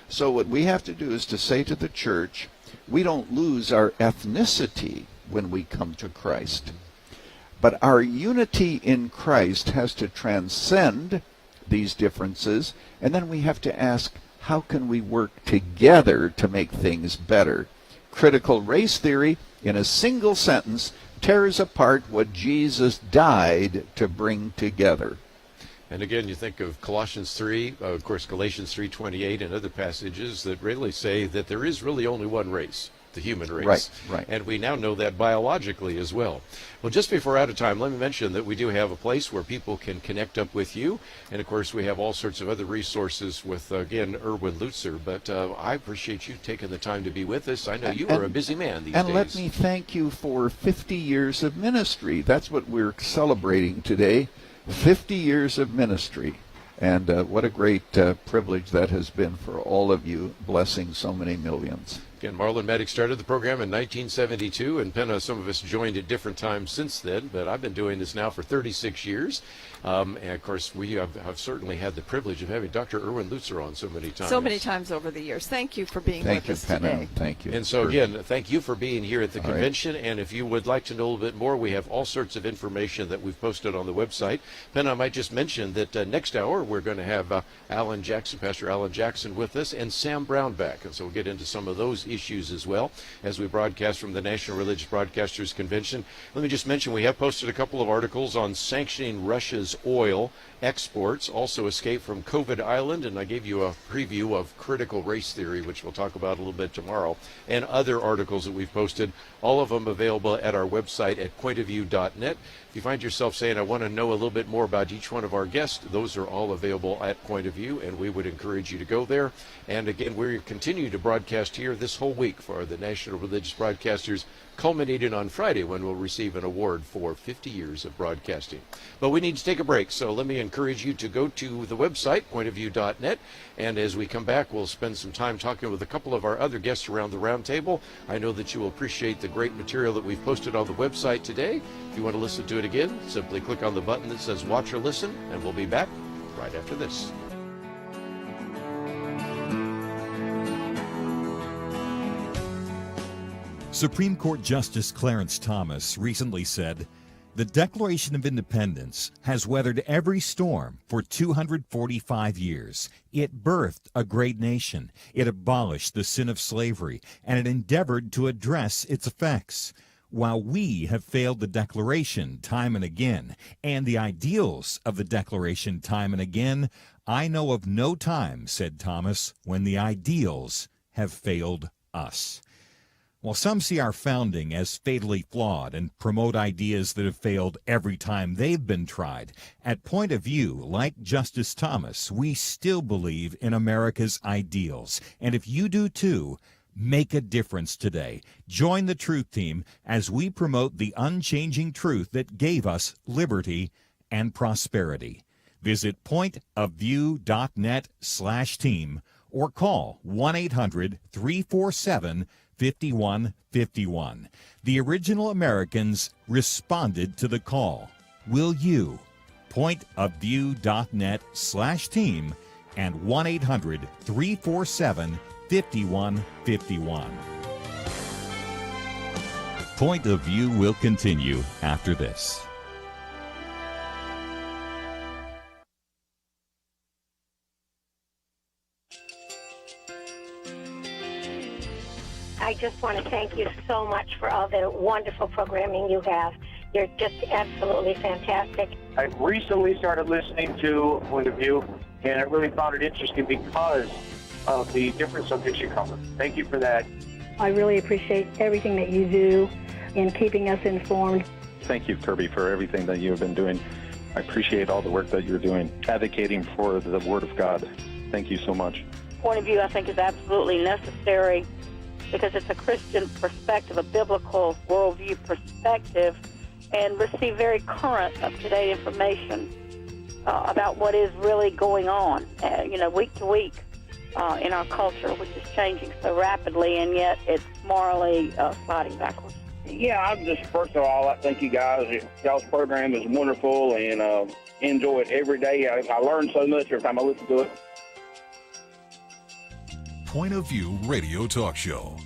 So what we have to do is to say to the church, we don't lose our ethnicity when we come to Christ. But our unity in Christ has to transcend these differences, and then we have to ask, how can we work together to make things better? Critical race theory, in a single sentence, tears apart what Jesus died to bring together. And again, you think of Colossians 3, of course, Galatians 3:28, and other passages that really say that there is really only one race, the human race. Right. And we now know that biologically as well. Well, just before we're out of time, let me mention that we do have a place where people can connect up with you. And, of course, we have all sorts of other resources with, again, Erwin Lutzer. But I appreciate you taking the time to be with us. I know you are a busy man these days. And let me thank you for 50 years of ministry. That's what we're celebrating today, 50 years of ministry. And what a great privilege that has been for all of you, blessing so many millions. Again, Marlon Maddox started the program in 1972, and Penna, some of us joined at different times since then, but I've been doing this now for 36 years. And, of course, we have certainly had the privilege of having Dr. Erwin Lutzer on so many times. So many times over the years. Thank you for being with us Penna. today. Thank you. And so, again, thank you for being here at the All convention. Right. And if you would like to know a little bit more, we have all sorts of information that we've posted on the website. Penna, I might just mention that next hour we're going to have Allen Jackson, Pastor Allen Jackson, with us, and Sam Brownback. And so we'll get into some of those issues as well as we broadcast from the National Religious Broadcasters Convention. Let me just mention we have posted a couple of articles on sanctioning Russia's oil exports, also escape from COVID Island, and I gave you a preview of critical race theory, which we'll talk about a little bit tomorrow, and other articles that we've posted, all of them available at our website at pointofview.net. If you find yourself saying, I want to know a little bit more about each one of our guests, those are all available at Point of View, and we would encourage you to go there. And again, we continue to broadcast here this whole week for the National Religious Broadcasters, culminating on Friday when we'll receive an award for 50 years of broadcasting. But we need to take a break, so let me encourage you to go to the website, pointofview.net, and as we come back, we'll spend some time talking with a couple of our other guests around the round table. I know that you will appreciate the great material that we've posted on the website today. If you want to listen to it again, simply click on the button that says Watch or Listen, and we'll be back right after this. Supreme Court Justice Clarence Thomas recently said, "The Declaration of Independence has weathered every storm for 245 years. It birthed a great nation. It abolished the sin of slavery, and it endeavored to address its effects. While we have failed the Declaration time and again, and the ideals of the Declaration time and again, I know of no time," said Thomas, "when the ideals have failed us." While some see our founding as fatally flawed and promote ideas that have failed every time they've been tried, at Point of View, like Justice Thomas, we still believe in America's ideals. And if you do too, make a difference today. Join the Truth Team as we promote the unchanging truth that gave us liberty and prosperity. Visit pointofview.net/team or call 1-800-347-5151. The original Americans responded to the call. Will you? Pointofview.net/team and 1-800-347-5151. Point of View will continue after this. I just want to thank you so much for all the wonderful programming you have. You're just absolutely fantastic. I recently started listening to Point of View, and I really found it interesting because of the different subjects you cover. Thank you for that. I really appreciate everything that you do in keeping us informed. Thank you, Kerby, for everything that you have been doing. I appreciate all the work that you're doing, advocating for the Word of God. Thank you so much. Point of View, I think, is absolutely necessary because it's a Christian perspective, a biblical worldview perspective, and receive very current, up-to-date information about what is really going on, week to week in our culture, which is changing so rapidly, and yet it's morally sliding backwards. Yeah, I'm just, first of all, I thank you guys. Y'all's program is wonderful, and enjoy it every day. I learn so much every time I listen to it. Point of View Radio Talk Show.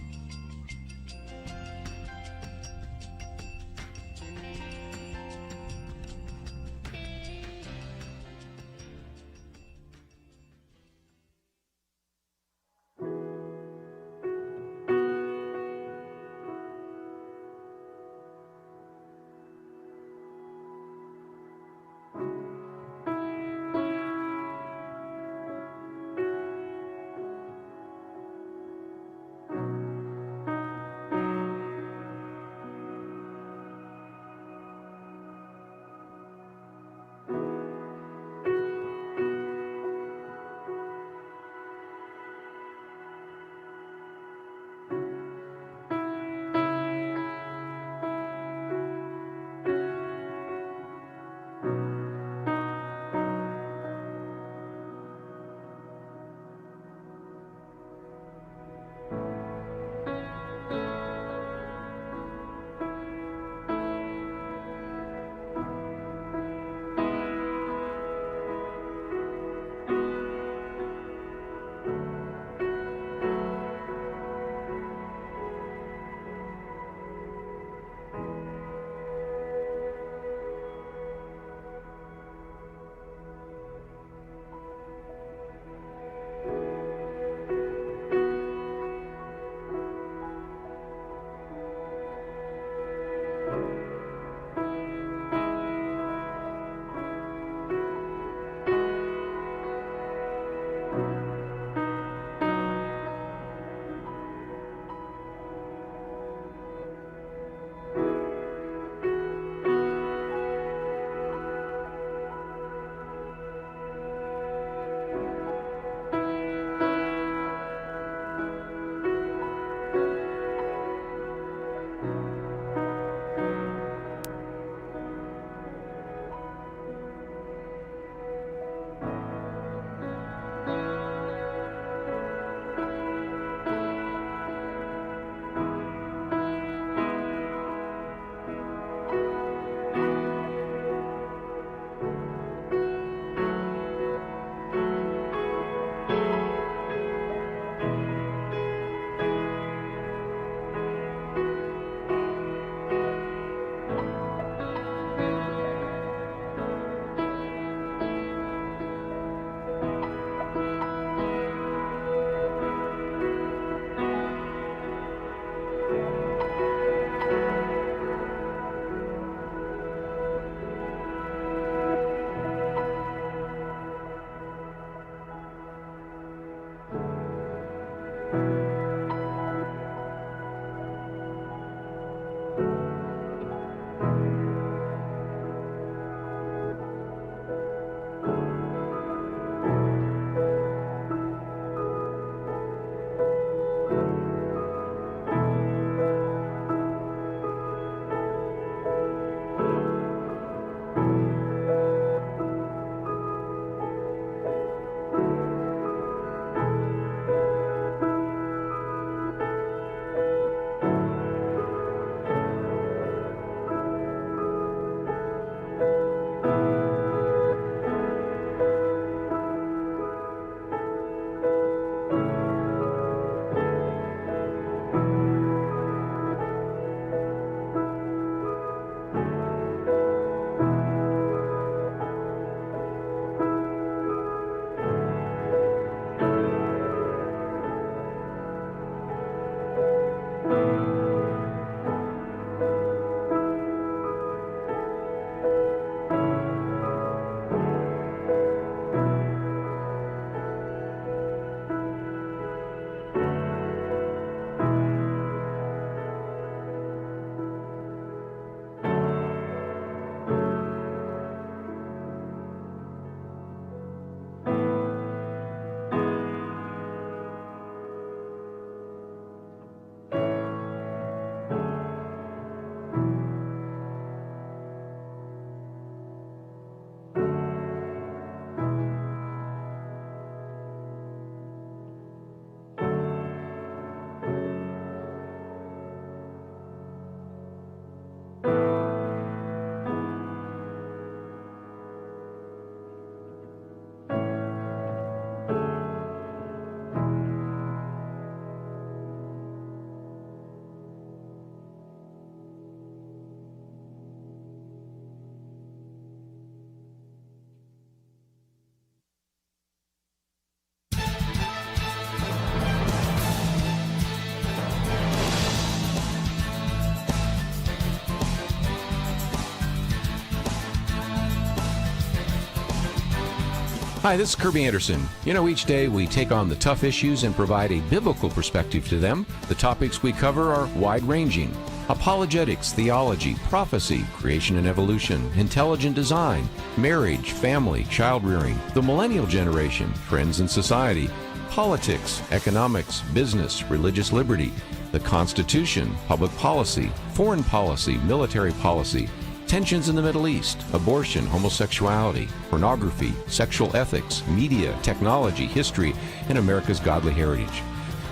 Hi, this is Kerby Anderson. You know, each day we take on the tough issues and provide a biblical perspective to them. The topics we cover are wide-ranging. Apologetics, theology, prophecy, creation and evolution, intelligent design, marriage, family, child-rearing, the millennial generation, trends in society, politics, economics, business, religious liberty, the Constitution, public policy, foreign policy, military policy, tensions in the Middle East, abortion, homosexuality, pornography, sexual ethics, media, technology, history, and America's godly heritage.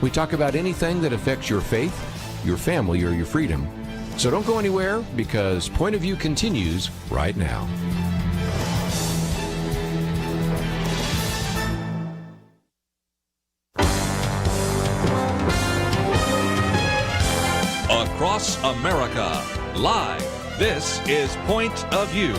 We talk about anything that affects your faith, your family, or your freedom. So don't go anywhere, because Point of View continues right now. Across America, live. This is Point of View.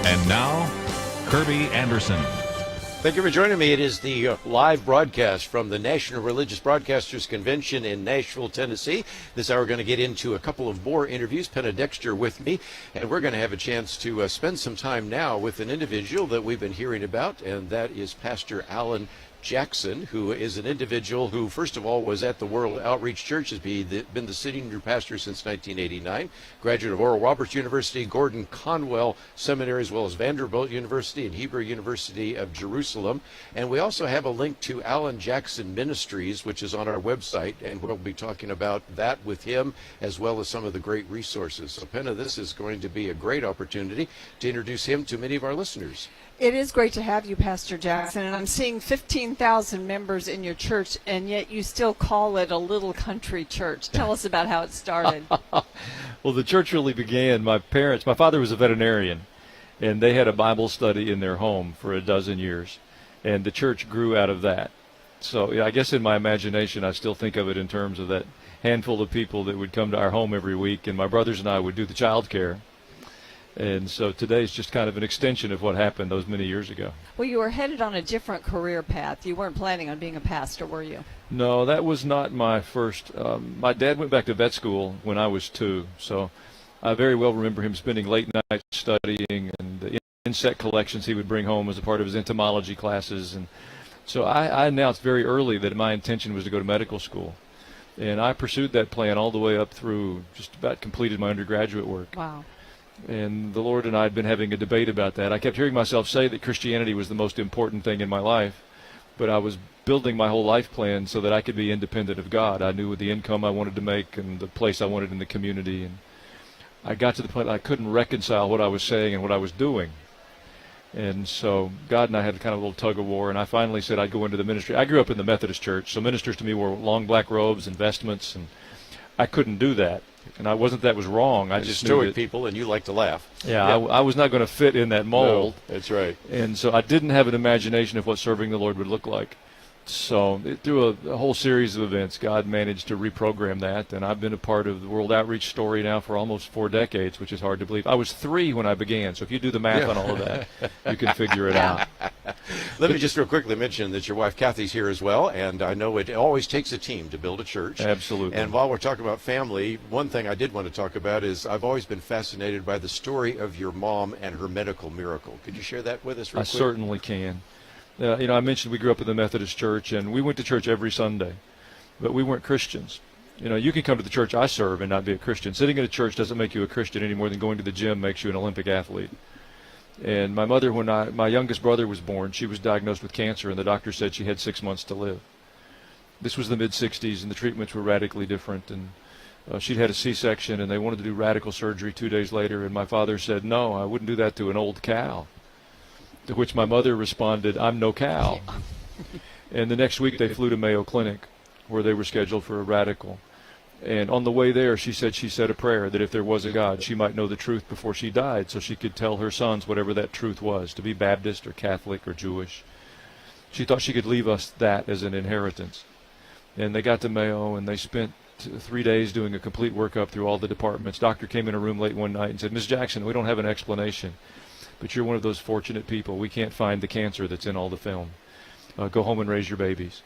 And now, Kerby Anderson. Thank you for joining me. It is the live broadcast from the National Religious Broadcasters Convention in Nashville, Tennessee. This hour we're going to get into a couple of more interviews. Penna Dexter with me, and we're going to have a chance to spend some time now with an individual that we've been hearing about, and that is Pastor Allen Jackson, who is an individual who, first of all, was at the World Outreach Church, has been the senior pastor since 1989, graduate of Oral Roberts University, Gordon Conwell Seminary, as well as Vanderbilt University and Hebrew University of Jerusalem. And we also have a link to Allen Jackson Ministries, which is on our website, and we'll be talking about that with him, as well as some of the great resources. So, Penna, this is going to be a great opportunity to introduce him to many of our listeners. It is great to have you, Pastor Jackson, and I'm seeing 15,000 members in your church, and yet you still call it a little country church. Tell us about how it started. Well, the church really began, my father was a veterinarian, and they had a Bible study in their home for a dozen years, and the church grew out of that. So yeah, I guess in my imagination, I still think of it in terms of that handful of people that would come to our home every week, and my brothers and I would do the child care. And so today's just kind of an extension of what happened those many years ago. Well, you were headed on a different career path. You weren't planning on being a pastor, were you? No, that was not my first. My dad went back to vet school when I was 2, so I very well remember him spending late nights studying, and the insect collections he would bring home as a part of his entomology classes. And so I announced very early that my intention was to go to medical school. And I pursued that plan all the way up through just about completed my undergraduate work. Wow. And the Lord and I had been having a debate about that. I kept hearing myself say that Christianity was the most important thing in my life, but I was building my whole life plan so that I could be independent of God. I knew the income I wanted to make and the place I wanted in the community. And I got to the point I couldn't reconcile what I was saying and what I was doing. And so God and I had kind of a little tug of war, and I finally said I'd go into the ministry. I grew up in the Methodist church, so ministers to me wore long black robes and vestments, and I couldn't do that. And I wasn't that was wrong. I just knew that people, and you like to laugh. Yeah, I was not going to fit in that mold. No, that's right. And so I didn't have an imagination of what serving the Lord would look like. So through a whole series of events, God managed to reprogram that, and I've been a part of the World Outreach story now for almost 4 decades, which is hard to believe. I was 3 when I began, so if you do the math on all of that, you can figure it out. Let me just real quickly mention that your wife Kathy's here as well, and I know it always takes a team to build a church. Absolutely. And while we're talking about family, one thing I did want to talk about is I've always been fascinated by the story of your mom and her medical miracle. Could you share that with us real quick? I certainly can. I mentioned we grew up in the Methodist church, and we went to church every Sunday, but we weren't Christians. You can come to the church I serve and not be a Christian. Sitting in a church doesn't make you a Christian any more than going to the gym makes you an Olympic athlete. And my mother, when my youngest brother was born, she was diagnosed with cancer, and the doctor said she had 6 months to live. This was the mid-'60s, and the treatments were radically different. And she'd had a C-section, and they wanted to do radical surgery 2 days later, and my father said, no, I wouldn't do that to an old cow. To which my mother responded, I'm no cow. And the next week they flew to Mayo Clinic, where they were scheduled for a radical. And on the way there, she said a prayer that if there was a God, she might know the truth before she died, so she could tell her sons whatever that truth was, to be Baptist or Catholic or Jewish. She thought she could leave us that as an inheritance. And they got to Mayo, and they spent 3 days doing a complete workup through all the departments. Doctor came in a room late one night and said, Ms. Jackson, we don't have an explanation, but you're one of those fortunate people. We can't find the cancer that's in all the film. Go home and raise your babies.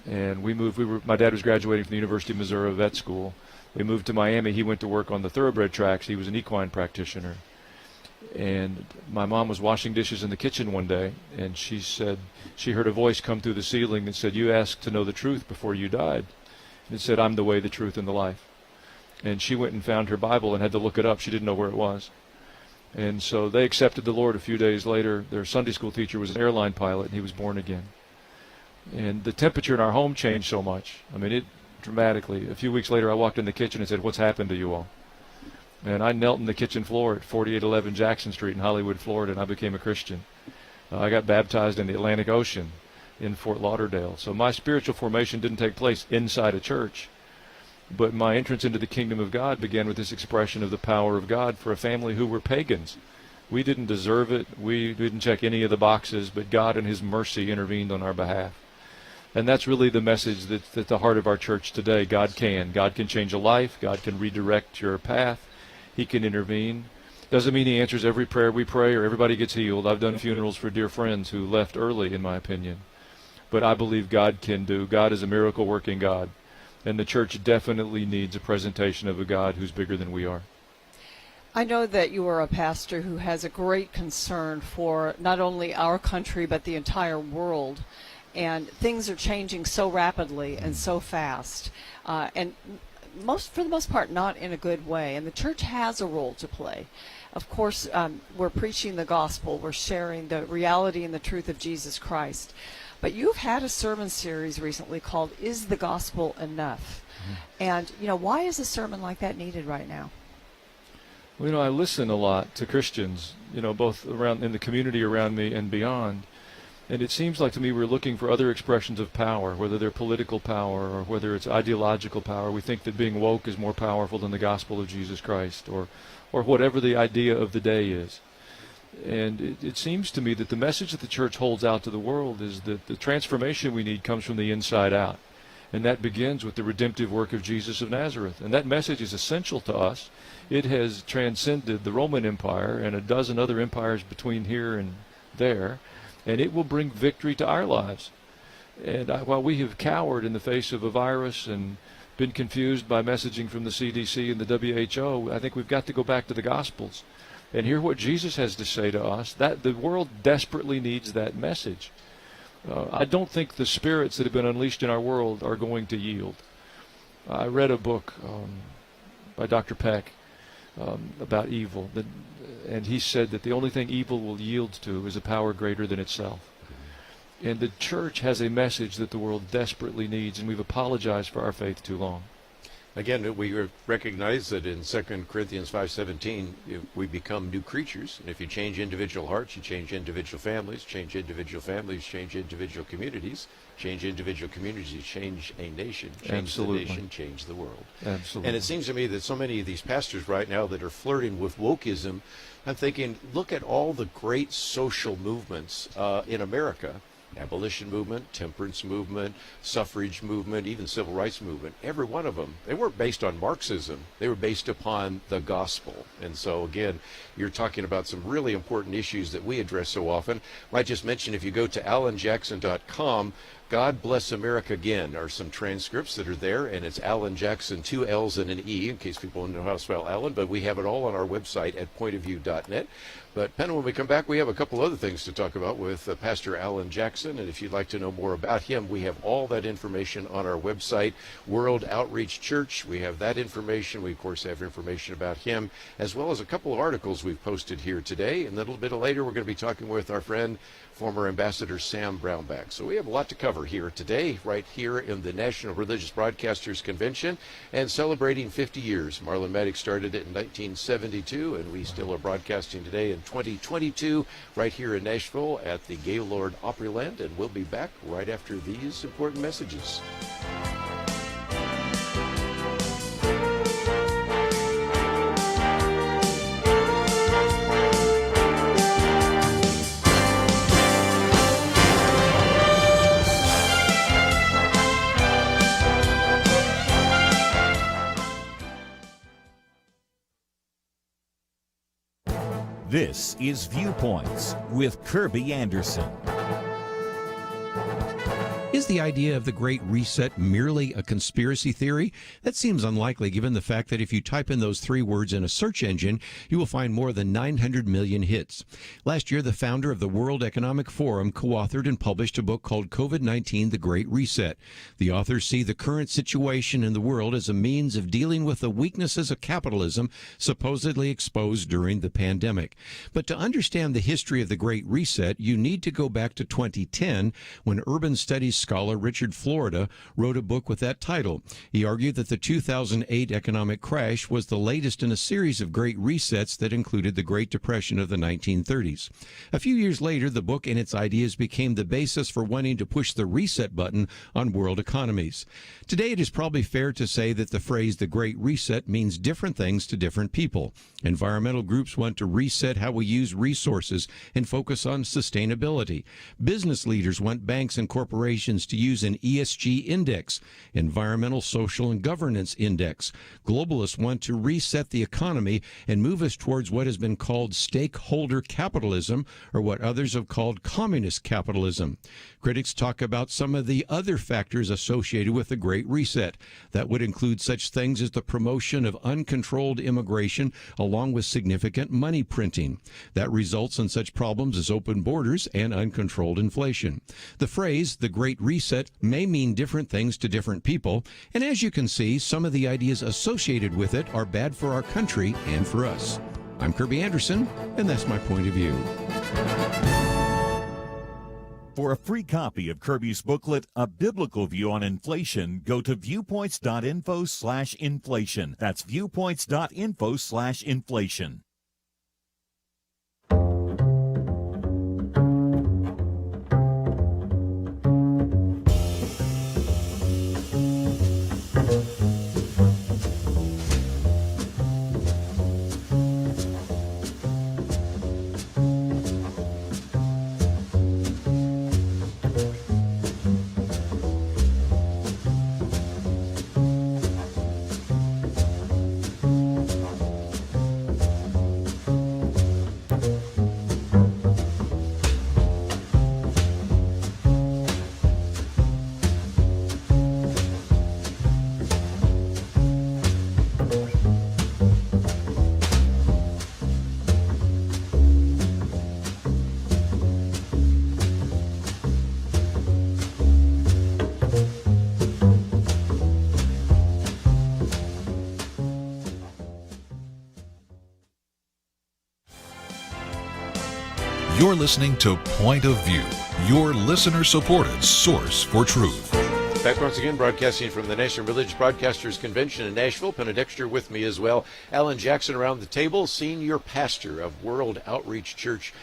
And we moved. My dad was graduating from the University of Missouri vet school. We moved to Miami. He went to work on the thoroughbred tracks. He was an equine practitioner. And my mom was washing dishes in the kitchen one day, and she said she heard a voice come through the ceiling that said, "You asked to know the truth before you died." And it said, "I'm the way, the truth, and the life." And she went and found her Bible and had to look it up. She didn't know where it was. And so they accepted the Lord a few days later. Their Sunday school teacher was an airline pilot, and he was born again. And the temperature in our home changed so much. I mean, it dramatically. A few weeks later, I walked in the kitchen and said, "What's happened to you all?" And I knelt in the kitchen floor at 4811 Jackson Street in Hollywood, Florida, and I became a Christian. I got baptized in the Atlantic Ocean in Fort Lauderdale. So my spiritual formation didn't take place inside a church, but my entrance into the kingdom of God began with this expression of the power of God for a family who were pagans. We didn't deserve it. We didn't check any of the boxes, but God in his mercy intervened on our behalf. And that's really the message that's at the heart of our church today. God can. God can change a life. God can redirect your path. He can intervene. Doesn't mean he answers every prayer we pray or everybody gets healed. I've done funerals for dear friends who left early, in my opinion. But I believe God can do. God is a miracle-working God. And the church definitely needs a presentation of a God who's bigger than we are. I know that you are a pastor who has a great concern for not only our country but the entire world. And things are changing so rapidly and so fast. And for the most part, not in a good way. And the church has a role to play. Of course, we're preaching the gospel. We're sharing the reality and the truth of Jesus Christ. But you've had a sermon series recently called "Is the Gospel Enough?" And, why is a sermon like that needed right now? Well, I listen a lot to Christians, both around in the community around me and beyond. And it seems like to me we're looking for other expressions of power, whether they're political power or whether it's ideological power. We think that being woke is more powerful than the gospel of Jesus Christ or whatever the idea of the day is. And it seems to me that the message that the church holds out to the world is that the transformation we need comes from the inside out. And that begins with the redemptive work of Jesus of Nazareth. And that message is essential to us. It has transcended the Roman Empire and a dozen other empires between here and there. And it will bring victory to our lives. And while we have cowered in the face of a virus and been confused by messaging from the CDC and the WHO, I think we've got to go back to the Gospels and hear what Jesus has to say to us. That the world desperately needs that message. I don't think the spirits that have been unleashed in our world are going to yield. I read a book by Dr. Peck about evil, and he said that the only thing evil will yield to is a power greater than itself. And the church has a message that the world desperately needs, and we've apologized for our faith too long. Again, we recognize that in 2 Corinthians 5:17, we become new creatures. And if you change individual hearts, you change individual families, change individual communities, change individual communities, you change a nation, change Absolutely. the nation, change the world. Absolutely. And it seems to me that so many of these pastors right now that are flirting with wokeism, I'm thinking, look at all the great social movements in America. Abolition movement, temperance movement, suffrage movement, even civil rights movement, every one of them, they weren't based on Marxism. They were based upon the gospel. And so, again, you're talking about some really important issues that we address so often. Might just mention, if you go to allenjackson.com, God Bless America Again are some transcripts that are there, and it's Allen Jackson, 2 L's and an E, in case people don't know how to spell Allen, but we have it all on our website at pointofview.net. But, Penna, when we come back, we have a couple other things to talk about with Pastor Allen Jackson, and if you'd like to know more about him, we have all that information on our website, World Outreach Church. We have that information. We, of course, have information about him, as well as a couple of articles we've posted here today. And then a little bit later, we're going to be talking with our friend, former Ambassador Sam Brownback. So we have a lot to cover here today, right here in the National Religious Broadcasters Convention, and celebrating 50 years. Marlon Maddox started it in 1972, and we still are broadcasting today in 2022 right here in Nashville at the Gaylord Opryland, and we'll be back right after these important messages. This is Viewpoints with Kerby Anderson. Is the idea of the Great Reset merely a conspiracy theory? That seems unlikely given the fact that if you type in those 3 words in a search engine, you will find more than 900 million hits. Last year, the founder of the World Economic Forum co-authored and published a book called COVID-19, The Great Reset. The authors see the current situation in the world as a means of dealing with the weaknesses of capitalism supposedly exposed during the pandemic. But to understand the history of the Great Reset, you need to go back to 2010 when urban studies scholar Richard Florida wrote a book with that title. He argued that the 2008 economic crash was the latest in a series of great resets that included the Great Depression of the 1930s. A few years later, the book and its ideas became the basis for wanting to push the reset button on world economies. Today, it is probably fair to say that the phrase the Great Reset means different things to different people. Environmental groups want to reset how we use resources and focus on sustainability. Business leaders want banks and corporations to use an ESG index, environmental, social, and governance index. Globalists want to reset the economy and move us towards what has been called stakeholder capitalism, or what others have called communist capitalism. Critics talk about some of the other factors associated with the Great Reset. That would include such things as the promotion of uncontrolled immigration along with significant money printing. That results in such problems as open borders and uncontrolled inflation. The phrase, the Great Reset, may mean different things to different people, and as you can see, some of the ideas associated with it are bad for our country and for us. I'm Kerby Anderson, and that's my point of view. For a free copy of Kerby's booklet, A Biblical View on Inflation, go to viewpoints.info/inflation. That's viewpoints.info/inflation. You're listening to Point of View, your listener-supported source for truth. Back once again, broadcasting from the National Religious Broadcasters Convention in Nashville. Penedexter with me as well. Allen Jackson around the table, senior pastor of World Outreach Church,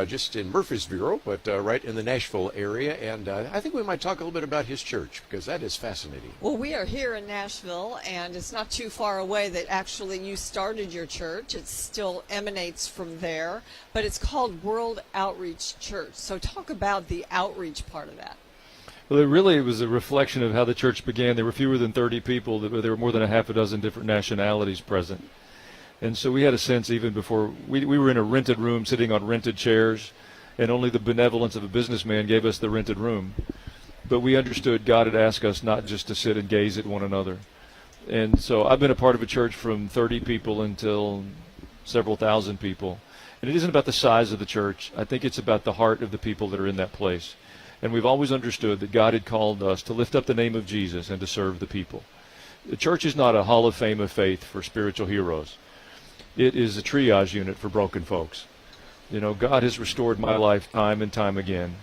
just in Murfreesboro, but right in the Nashville area. And I think we might talk a little bit about his church, because that is fascinating. Well, we are here in Nashville, and it's not too far away that actually you started your church. It still emanates from there, but it's called World Outreach Church. So talk about the outreach part of that. Well, it was a reflection of how the church began. There were fewer than 30 people. There were more than a half a dozen different nationalities present. And so we had a sense even before, we were in a rented room sitting on rented chairs, and only the benevolence of a businessman gave us the rented room. But we understood God had asked us not just to sit and gaze at one another. And so I've been a part of a church from 30 people until several thousand people. And it isn't about the size of the church. I think it's about the heart of the people that are in that place. And we've always understood that God had called us to lift up the name of Jesus and to serve the people. The church is not a hall of fame of faith for spiritual heroes. It is a triage unit for broken folks. You know, God has restored my life time and time again,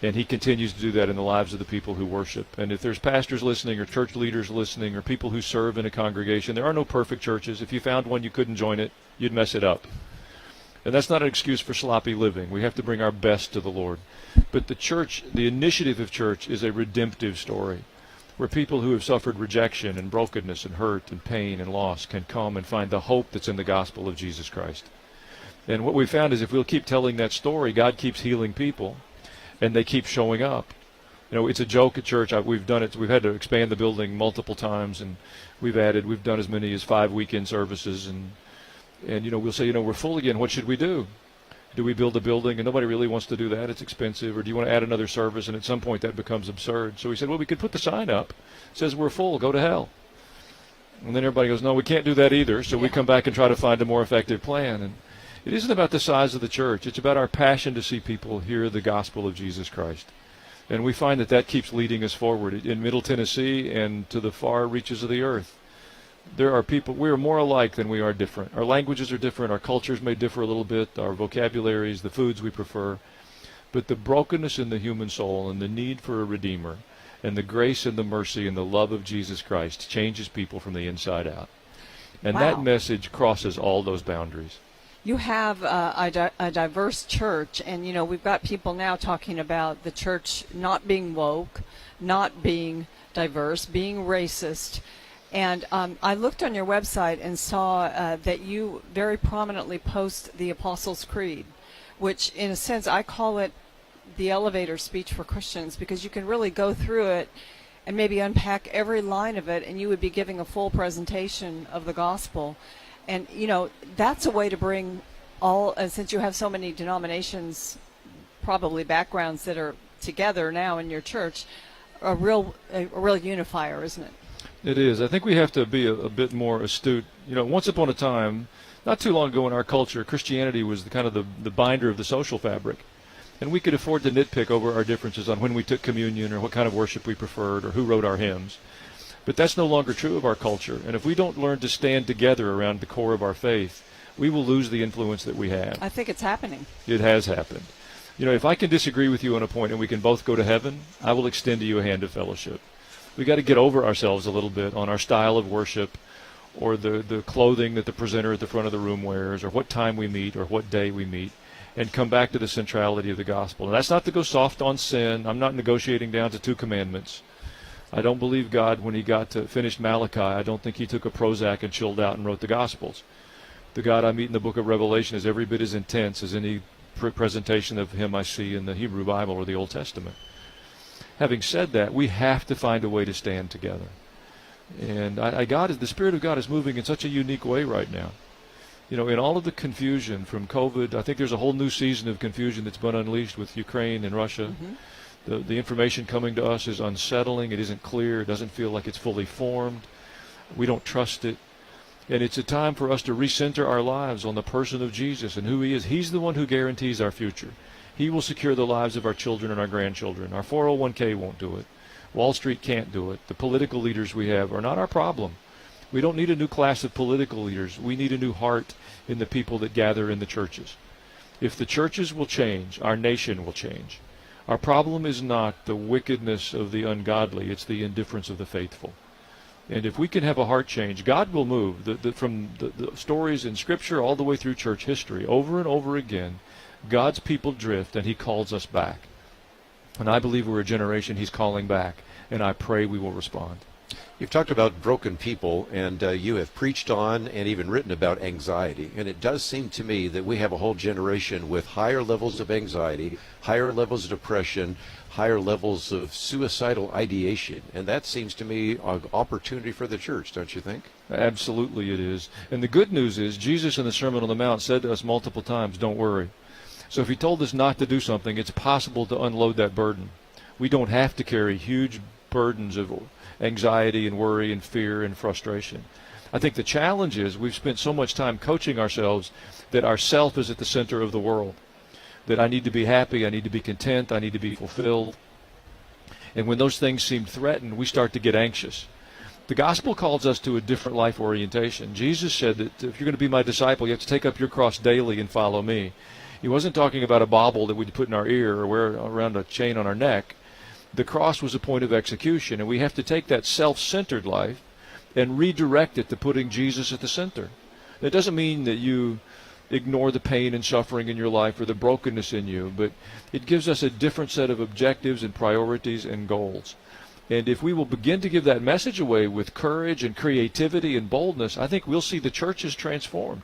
and he continues to do that in the lives of the people who worship. And if there's pastors listening or church leaders listening or people who serve in a congregation, there are no perfect churches. If you found one you couldn't join it, you'd mess it up. And that's not an excuse for sloppy living. We have to bring our best to the Lord. But the church, the initiative of church, is a redemptive story where people who have suffered rejection and brokenness and hurt and pain and loss can come and find the hope that's in the gospel of Jesus Christ. And what we found is if we'll keep telling that story, God keeps healing people, and they keep showing up. You know, it's a joke at church. We've done it. We've had to expand the building multiple times, and we've done as many as 5 weekend services, and you know, we'll say, you know, we're full again. What should we do? Do we build a building? And nobody really wants to do that. It's expensive. Or do you want to add another service? And at some point that becomes absurd. So we said, well, we could put the sign up. It says we're full. Go to hell. And then everybody goes, no, we can't do that either. So we come back and try to find a more effective plan. And it isn't about the size of the church. It's about our passion to see people hear the gospel of Jesus Christ. And we find that that keeps leading us forward in Middle Tennessee and to the far reaches of the earth. There are people, we are more alike than we are different. Our languages are different. Our cultures may differ a little bit. Our vocabularies, the foods we prefer. But the brokenness in the human soul and the need for a Redeemer and the grace and the mercy and the love of Jesus Christ changes people from the inside out. And that message crosses all those boundaries. You have a diverse church, and, we've got people now talking about the church not being woke, not being diverse, being racist. And I looked on your website and saw that you very prominently post the Apostles' Creed, which, in a sense, I call it the elevator speech for Christians, because you can really go through it and maybe unpack every line of it, and you would be giving a full presentation of the gospel. And, that's a way to bring all, since you have so many denominations, probably backgrounds that are together now in your church, a real unifier, isn't it? It is. I think we have to be a bit more astute. Once upon a time, not too long ago in our culture, Christianity was the binder of the social fabric. And we could afford to nitpick over our differences on when we took communion or what kind of worship we preferred or who wrote our hymns. But that's no longer true of our culture. And if we don't learn to stand together around the core of our faith, we will lose the influence that we have. I think it's happening. It has happened. If I can disagree with you on a point and we can both go to heaven, I will extend to you a hand of fellowship. We got to get over ourselves a little bit on our style of worship, or the clothing that the presenter at the front of the room wears, or what time we meet, or what day we meet, and come back to the centrality of the gospel. And that's not to go soft on sin. I'm not negotiating down to 2 commandments. I don't believe God, when he got to finished Malachi, I don't think he took a Prozac and chilled out and wrote the Gospels. The God I meet in the book of Revelation is every bit as intense as any presentation of him I see in the Hebrew Bible or the Old Testament. Having said that, we have to find a way to stand together. And the Spirit of God is moving in such a unique way right now. In all of the confusion from COVID, I think there's a whole new season of confusion that's been unleashed with Ukraine and Russia. Mm-hmm. The information coming to us is unsettling. It isn't clear. It doesn't feel like it's fully formed. We don't trust it. And it's a time for us to recenter our lives on the person of Jesus and who he is. He's the one who guarantees our future. He will secure the lives of our children and our grandchildren. Our 401k won't do it. Wall Street can't do it. The political leaders we have are not our problem. We don't need a new class of political leaders. We need a new heart in the people that gather in the churches. If the churches will change, our nation will change. Our problem is not the wickedness of the ungodly, it's the indifference of the faithful. And if we can have a heart change, God will move. From the stories in Scripture all the way through church history, over and over again, God's people drift and he calls us back. And I believe we're a generation he's calling back, and I pray we will respond. You've talked about broken people, and you have preached on and even written about anxiety. And it does seem to me that we have a whole generation with higher levels of anxiety, higher levels of depression, higher levels of suicidal ideation. And that seems to me an opportunity for the church, don't you think? Absolutely it is. And the good news is Jesus in the Sermon on the Mount said to us multiple times, don't worry. So if he told us not to do something, it's possible to unload that burden. We don't have to carry huge burdens of anxiety and worry and fear and frustration. I think the challenge is we've spent so much time coaching ourselves that our self is at the center of the world, that I need to be happy, I need to be content, I need to be fulfilled. And when those things seem threatened, we start to get anxious. The gospel calls us to a different life orientation. Jesus said that if you're going to be my disciple, you have to take up your cross daily and follow me. He wasn't talking about a bauble that we'd put in our ear or wear around a chain on our neck. The cross was a point of execution, and we have to take that self-centered life and redirect it to putting Jesus at the center. That doesn't mean that you ignore the pain and suffering in your life or the brokenness in you, but it gives us a different set of objectives and priorities and goals. And if we will begin to give that message away with courage and creativity and boldness, I think we'll see the churches transformed.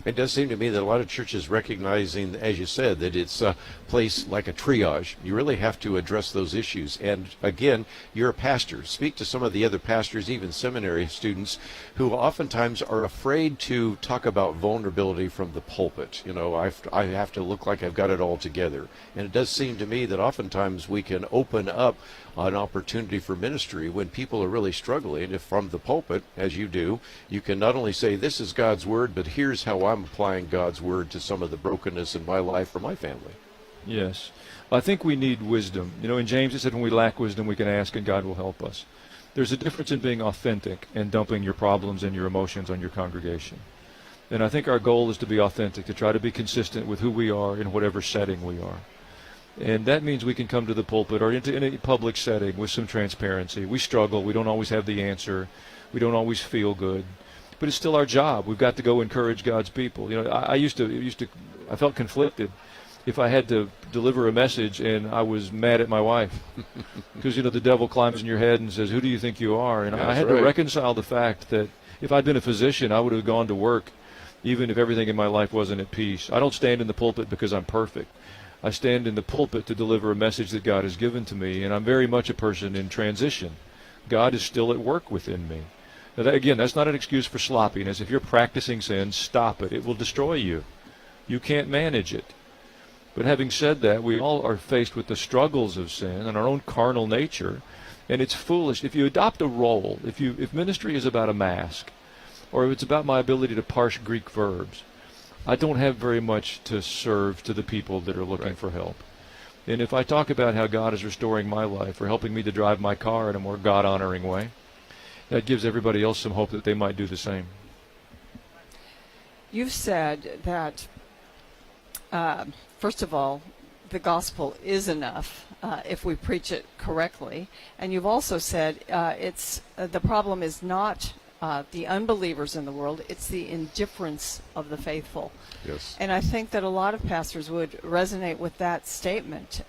It does seem to me that a lot of churches recognizing, as you said, that it's a place like a triage. You really have to address those issues. And again, you're a pastor. Speak to some of the other pastors, even seminary students, who oftentimes are afraid to talk about vulnerability from the pulpit. You know, I have to look like I've got it all together. And it does seem to me that oftentimes we can open up an opportunity for ministry when people are really struggling. If from the pulpit, as you do, you can not only say, this is God's word, but here's how I'm applying God's word to some of the brokenness in my life or my family. Yes. I think we need wisdom. You know, in James it said when we lack wisdom, we can ask and God will help us. There's a difference in being authentic and dumping your problems and your emotions on your congregation. And I think our goal is to be authentic, to try to be consistent with who we are in whatever setting we are. And that means we can come to the pulpit or in a public setting with some transparency. We struggle. We don't always have the answer. We don't always feel good. But it's still our job. We've got to go encourage God's people. You know, I felt conflicted if I had to deliver a message and I was mad at my wife. Because, you know, the devil climbs in your head and says, who do you think you are? And I had to reconcile the fact that if I'd been a physician, I would have gone to work even if everything in my life wasn't at peace. I don't stand in the pulpit because I'm perfect. I stand in the pulpit to deliver a message that God has given to me, and I'm very much a person in transition. God is still at work within me. Now, again, that's not an excuse for sloppiness. If you're practicing sin, stop it. It will destroy you. You can't manage it. But having said that, we all are faced with the struggles of sin and our own carnal nature, and it's foolish. If you adopt a role, if ministry is about a mask, or if it's about my ability to parse Greek verbs, I don't have very much to serve to the people that are looking for help. And if I talk about how God is restoring my life or helping me to drive my car in a more God-honoring way, that gives everybody else some hope that they might do the same. You've said that, first of all, the gospel is enough if we preach it correctly. And you've also said the problem is not the unbelievers in the world, it's the indifference of the faithful. Yes. And I think that a lot of pastors would resonate with that statement.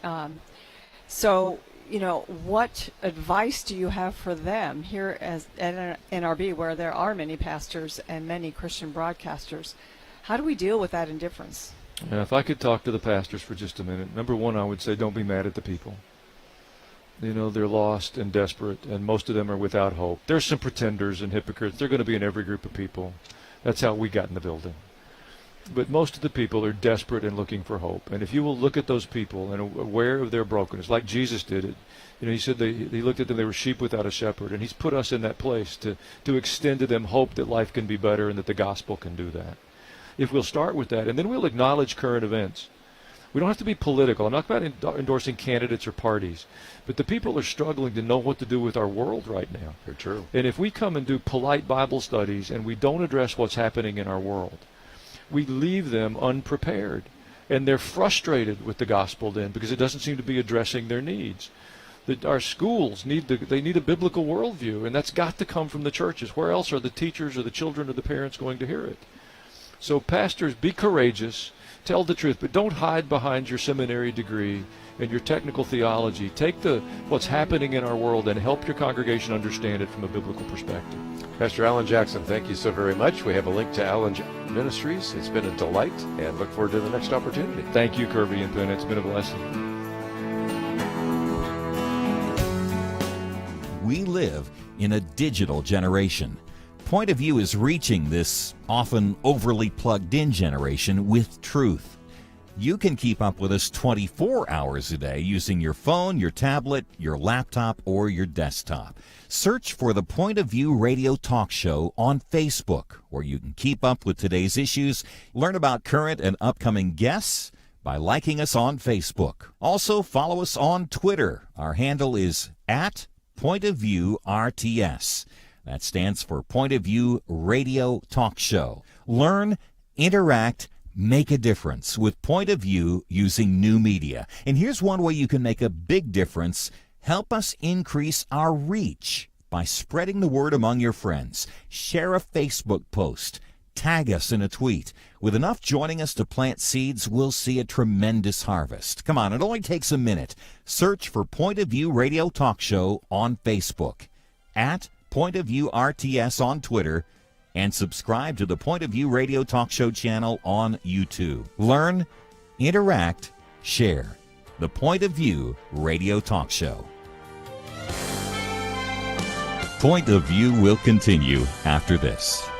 So, you know, what advice do you have for them here at NRB, where there are many pastors and many Christian broadcasters? How do we deal with that indifference? Yeah, if I could talk to the pastors for just a minute, number one, I would say don't be mad at the people. You know, they're lost and desperate, and most of them are without hope. There's some pretenders and hypocrites. They're going to be in every group of people. That's how we got in the building. But most of the people are desperate and looking for hope. And if you will look at those people and aware of their brokenness, like Jesus did it, you know, he said he looked at them, they were sheep without a shepherd, and he's put us in that place to extend to them hope that life can be better and that the gospel can do that. If we'll start with that, and then we'll acknowledge current events. We don't have to be political. I'm not about endorsing candidates or parties, but the people are struggling to know what to do with our world right now. They're true. And if we come and do polite Bible studies and we don't address what's happening in our world, we leave them unprepared. And they're frustrated with the gospel then because it doesn't seem to be addressing their needs. Our schools need a biblical worldview, and that's got to come from the churches. Where else are the teachers or the children or the parents going to hear it? So pastors, be courageous. Tell the truth, but don't hide behind your seminary degree and your technical theology. Take what's happening in our world and help your congregation understand it from a biblical perspective. Pastor Allen Jackson, thank you so very much. We have a link to Allen Jackson Ministries. It's been a delight, and look forward to the next opportunity. Thank you, Kerby and Penn. It's been a blessing. We live in a digital generation. Point of View is reaching this often overly plugged-in generation with truth. You can keep up with us 24 hours a day using your phone, your tablet, your laptop, or your desktop. Search for the Point of View Radio Talk Show on Facebook, where you can keep up with today's issues, learn about current and upcoming guests by liking us on Facebook. Also, follow us on Twitter. Our handle is @PointOfViewRTS. That stands for Point of View Radio Talk Show. Learn, interact, make a difference with Point of View using new media. And here's one way you can make a big difference. Help us increase our reach by spreading the word among your friends. Share a Facebook post. Tag us in a tweet. With enough joining us to plant seeds, we'll see a tremendous harvest. Come on, it only takes a minute. Search for Point of View Radio Talk Show on Facebook. @Point of View RTS on Twitter, and subscribe to the Point of View Radio Talk Show channel on YouTube. Learn, interact, share. The Point of View Radio Talk Show. Point of View will continue after this.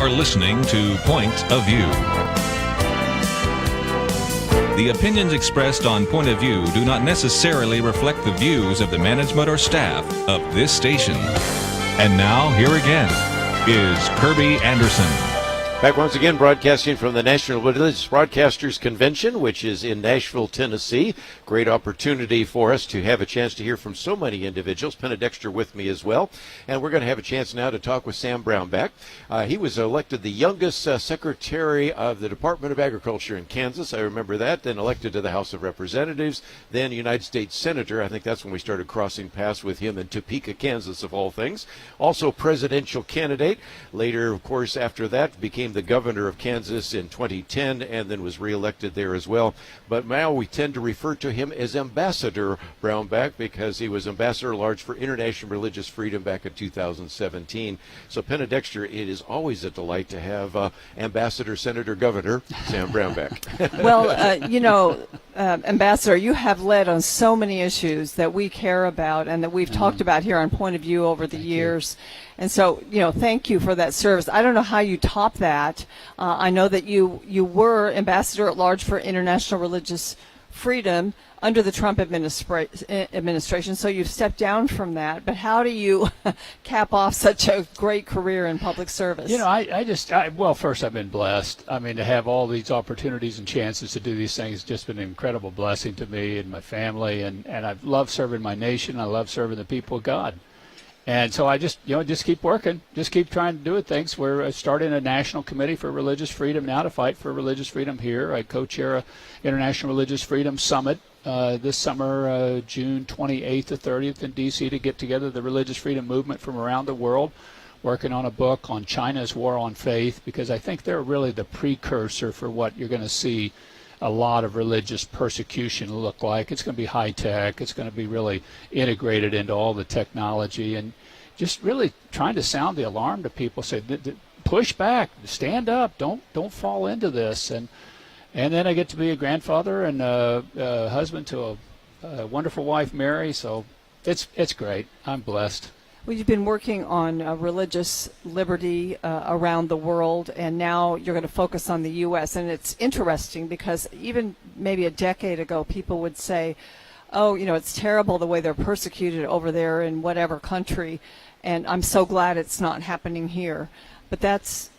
are listening to Point of View. The opinions expressed on Point of View do not necessarily reflect the views of the management or staff of this station. And now, here again, is Kerby Anderson. Back once again, broadcasting from the National Religious Broadcasters Convention, which is in Nashville, Tennessee. Great opportunity for us to have a chance to hear from so many individuals. Penna Dexter with me as well. And we're going to have a chance now to talk with Sam Brownback. He was elected the youngest Secretary of the Department of Agriculture in Kansas. I remember that. Then elected to the House of Representatives. Then United States Senator. I think that's when we started crossing paths with him in Topeka, Kansas, of all things. Also presidential candidate. Later, of course, after that, became the governor of Kansas in 2010 and then was reelected there as well. But now we tend to refer to him as Ambassador Brownback because he was Ambassador at Large for International Religious Freedom back in 2017. So Penna Dexter, it is always a delight to have Ambassador, Senator, Governor Sam Brownback. Well, Ambassador, you have led on so many issues that we care about and that we've talked about here on Point of View over the years. And so, thank you for that service. I don't know how you top that. I know that you were Ambassador at Large for International Religious Freedom under the Trump administration, so you've stepped down from that. But how do you cap off such a great career in public service? Well, first, I've been blessed. I mean, to have all these opportunities and chances to do these things has just been an incredible blessing to me and my family. And I've loved serving my nation. I love serving the people of God. And so I just keep working, just keep trying to do things. We're starting a national committee for religious freedom now to fight for religious freedom here. I co-chair a International Religious Freedom Summit this summer, June 28th to 30th in D.C. to get together the religious freedom movement from around the world, working on a book on China's war on faith, because I think they're really the precursor for what you're going to see a lot of religious persecution look like. It's going to be high tech. It's going to be really integrated into all the technology, and just really trying to sound the alarm to people. Say, push back, stand up, don't fall into this. And then I get to be a grandfather and a husband to a wonderful wife, Mary. So it's great. I'm blessed. Well, you've been working on religious liberty around the world, and now you're going to focus on the U.S. And it's interesting because even maybe a decade ago, people would say, oh, it's terrible the way they're persecuted over there in whatever country, and I'm so glad it's not happening here. But that's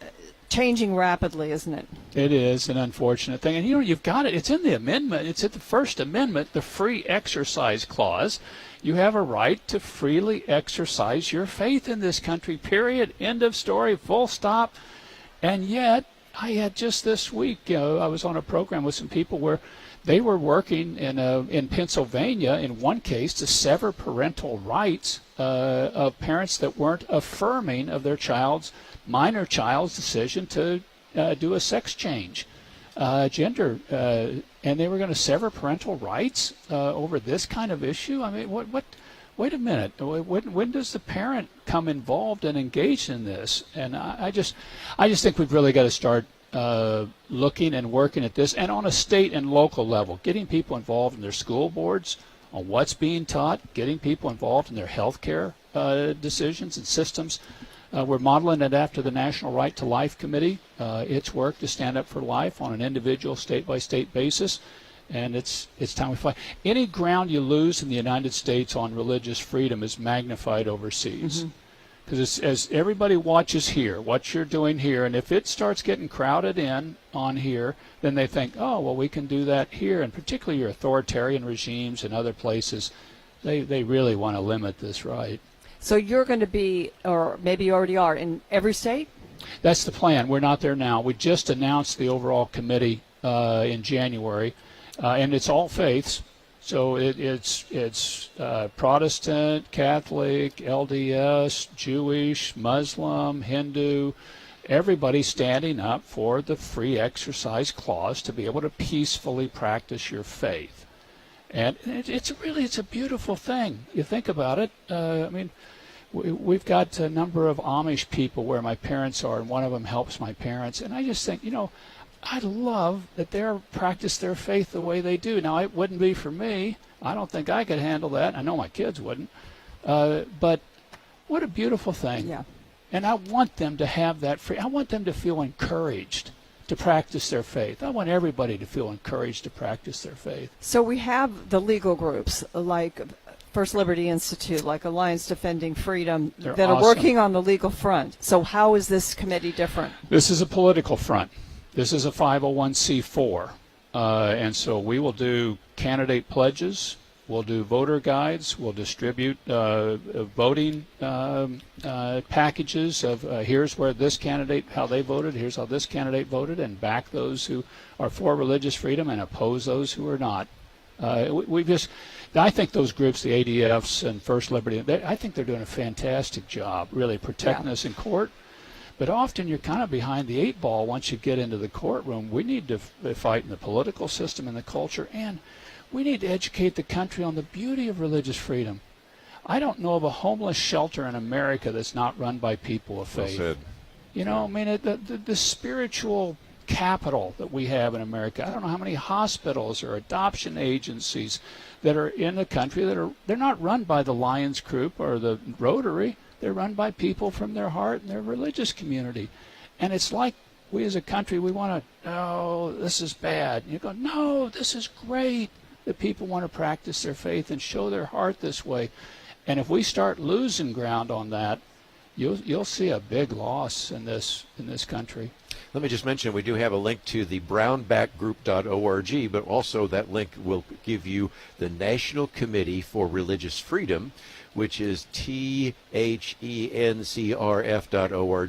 changing rapidly, isn't it? It is an unfortunate thing. And, you've got it. It's in the amendment. It's at the First Amendment, the free exercise clause. You have a right to freely exercise your faith in this country, period, end of story, full stop. And yet, I had just this week, I was on a program with some people where they were working in Pennsylvania, in one case, to sever parental rights of parents that weren't affirming of their minor child's decision to do a sex change. Gender, and they were going to sever parental rights over this kind of issue. I mean, what? Wait a minute. When does the parent come involved and engaged in this? And I just think we've really got to start looking and working at this, and on a state and local level, getting people involved in their school boards on what's being taught, getting people involved in their health care decisions and systems. We're modeling it after the National Right to Life Committee. Its work to stand up for life on an individual state-by-state basis, and it's time we fight. Any ground you lose in the United States on religious freedom is magnified overseas. Because as everybody watches here, what you're doing here, and if it starts getting crowded in on here, then they think, oh, well, we can do that here, and particularly your authoritarian regimes and other places, they really want to limit this right. So you're going to be, or maybe you already are, in every state? That's the plan. We're not there now. We just announced the overall committee in January, and it's all faiths. So it's Protestant, Catholic, LDS, Jewish, Muslim, Hindu, everybody standing up for the free exercise clause to be able to peacefully practice your faith. And it's a beautiful thing. You think about it. I mean, we've got a number of Amish people where my parents are, and one of them helps my parents. And I just think, I love that they practice their faith the way they do. Now, it wouldn't be for me. I don't think I could handle that. I know my kids wouldn't. But what a beautiful thing. Yeah. And I want them to have that free. I want them to feel encouraged to practice their faith. I want everybody to feel encouraged to practice their faith. So we have the legal groups like First Liberty Institute, like Alliance Defending Freedom, They're that are awesome. working on the legal front. So how is this committee different? This is a political front. This is a 501c4. And so we will do candidate pledges. We'll do voter guides. We'll distribute voting packages of here's where this candidate, how they voted, here's how this candidate voted, and back those who are for religious freedom and oppose those who are not. I think those groups, the ADFs and First Liberty, I think they're doing a fantastic job, really protecting us in court. But often you're kind of behind the 8 ball once you get into the courtroom. We need to fight in the political system and the culture, and we need to educate the country on the beauty of religious freedom. I don't know of a homeless shelter in America that's not run by people of faith. Well said. You know, I mean, the spiritual capital that we have in America. I don't know how many hospitals or adoption agencies that are in the country they're not run by the Lions Group or the Rotary. They're run by people from their heart and their religious community. And it's like we as a country, we want to, oh, this is bad. And you go, no, this is great that people want to practice their faith and show their heart this way. And if we start losing ground on that, you'll see a big loss in this country. Let me just mention we do have a link to the brownbackgroup.org, but also that link will give you the National Committee for Religious Freedom, which is THENCRF.org.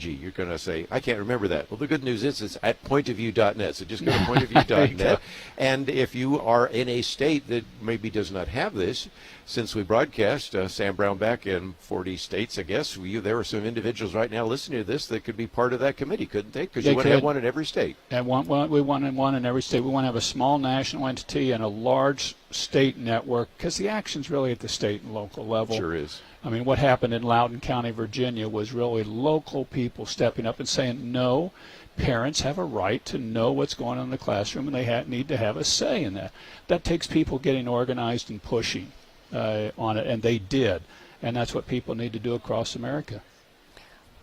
You're going to say, I can't remember that. Well, the good news is it's at pointofview.net, so just go to pointofview.net. And if you are in a state that maybe does not have this, since we broadcast Sam Brownback in 40 states, I guess, there are some individuals right now listening to this that could be part of that committee, couldn't they? Because you want to have one in every state. And we want one in every state. We want to have a small national entity and a large state network, because the action's really at the state and local level. Sure is. I mean, what happened in Loudoun County, Virginia, was really local people stepping up and saying, no, parents have a right to know what's going on in the classroom, and they need to have a say in that. That takes people getting organized and pushing on it, and they did. And that's what people need to do across America.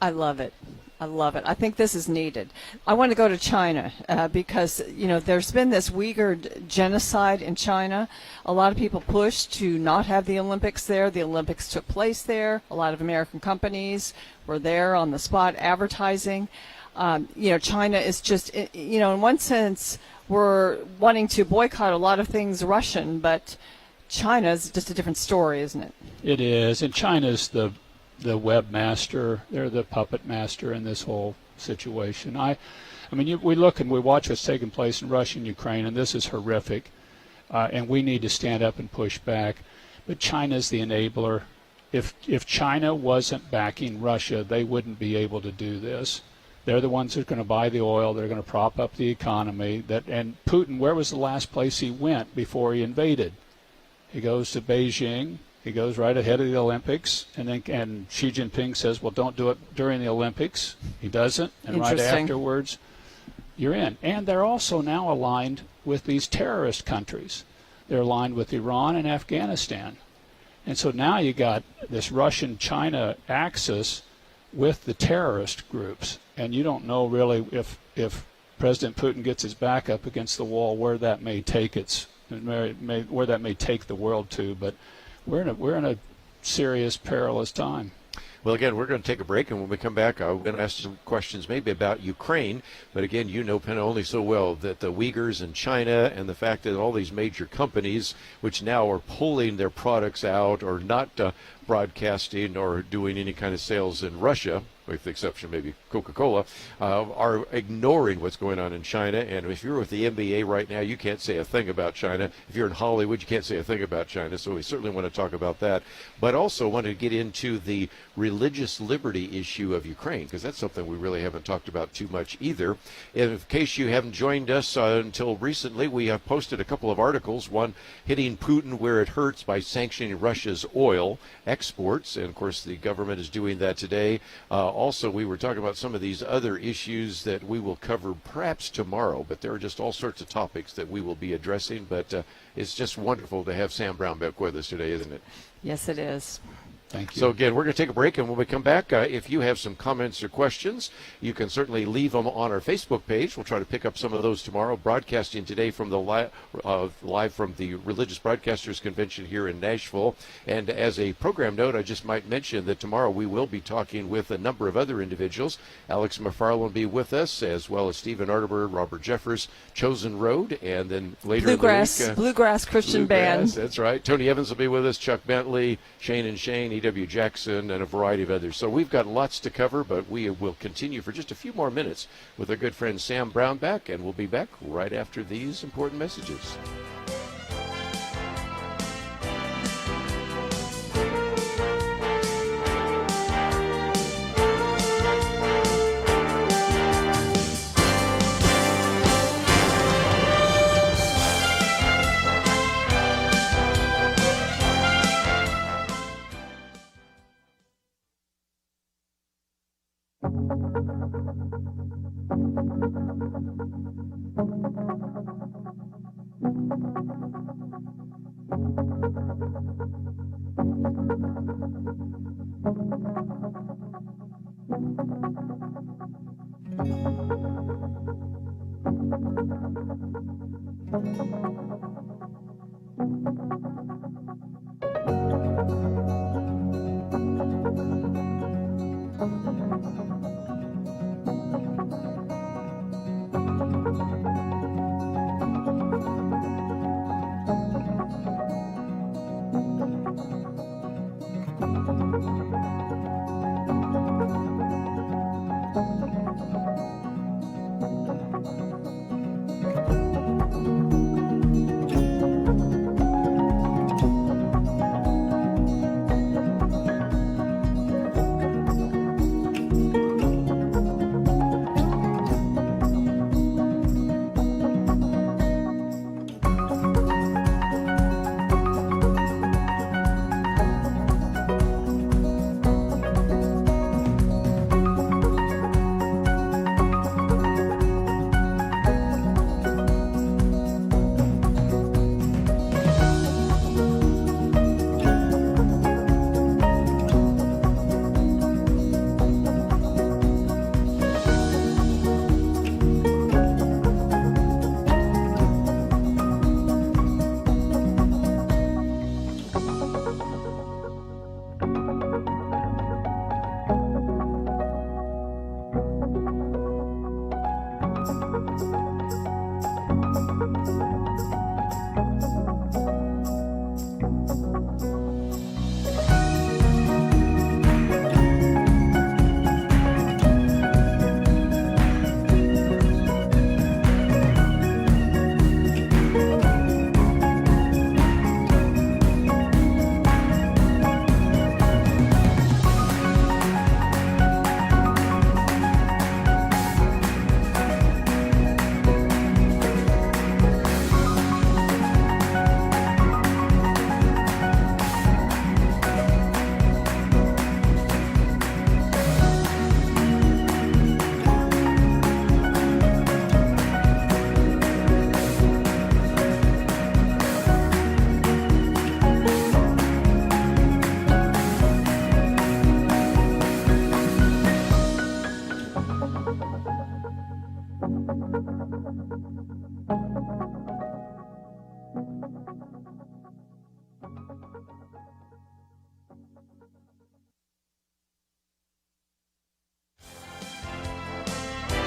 I love it. I love it. I think this is needed. I want to go to China because, there's been this Uyghur genocide in China. A lot of people pushed to not have the Olympics there. The Olympics took place there. A lot of American companies were there on the spot advertising. China is just, in one sense, we're wanting to boycott a lot of things Russian, but China is just a different story, isn't it? It is. And China's the webmaster. They're the puppet master in this whole situation. I mean, we look and we watch what's taking place in Russia and Ukraine, and this is horrific. And we need to stand up and push back. But China's the enabler. If China wasn't backing Russia, they wouldn't be able to do this. They're the ones that are going to buy the oil. They're going to prop up the economy. And Putin, where was the last place he went before he invaded? He goes to Beijing. He goes right ahead of the Olympics, and Xi Jinping says, well, don't do it during the Olympics. He doesn't, and right afterwards, you're in. And they're also now aligned with these terrorist countries. They're aligned with Iran and Afghanistan. And so now you got this Russian-China axis with the terrorist groups, and you don't know really if President Putin gets his back up against the wall where that may take where that may take the world to, but we're in a serious, perilous time. Well, again, we're going to take a break, and when we come back, I'm going to ask some questions maybe about Ukraine. But again, Penna, only so well that the Uyghurs in China and the fact that all these major companies, which now are pulling their products out or not broadcasting or doing any kind of sales in Russia, with the exception maybe Coca-Cola, are ignoring what's going on in China. And if you're with the NBA right now, you can't say a thing about China. If you're in Hollywood, you can't say a thing about China. So we certainly want to talk about that. But also want to get into the religious liberty issue of Ukraine, because that's something we really haven't talked about too much either. And in case you haven't joined us until recently, we have posted a couple of articles, one hitting Putin where it hurts by sanctioning Russia's oil exports. And, of course, the government is doing that today. Also, we were talking about some of these other issues that we will cover perhaps tomorrow, but there are just all sorts of topics that we will be addressing. But it's just wonderful to have Sam Brownback with us today, isn't it? Yes, it is. Thank you. So again, we're going to take a break, and when we come back, if you have some comments or questions, you can certainly leave them on our Facebook page. We'll try to pick up some of those tomorrow. Broadcasting today from the live from the Religious Broadcasters Convention here in Nashville. And as a program note, I just might mention that tomorrow we will be talking with a number of other individuals. Alex McFarland will be with us, as well as Stephen Arterburg, Robert Jeffers, Chosen Road, and then later Bluegrass, in the week, Bluegrass Christian Band. That's right. Tony Evans will be with us, Chuck Bentley, Shane and Shane, E.W. Jackson, and a variety of others. So we've got lots to cover, but we will continue for just a few more minutes with our good friend Sam Brownback, and we'll be back right after these important messages.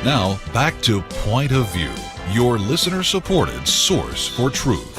Now, back to Point of View, your listener-supported source for truth.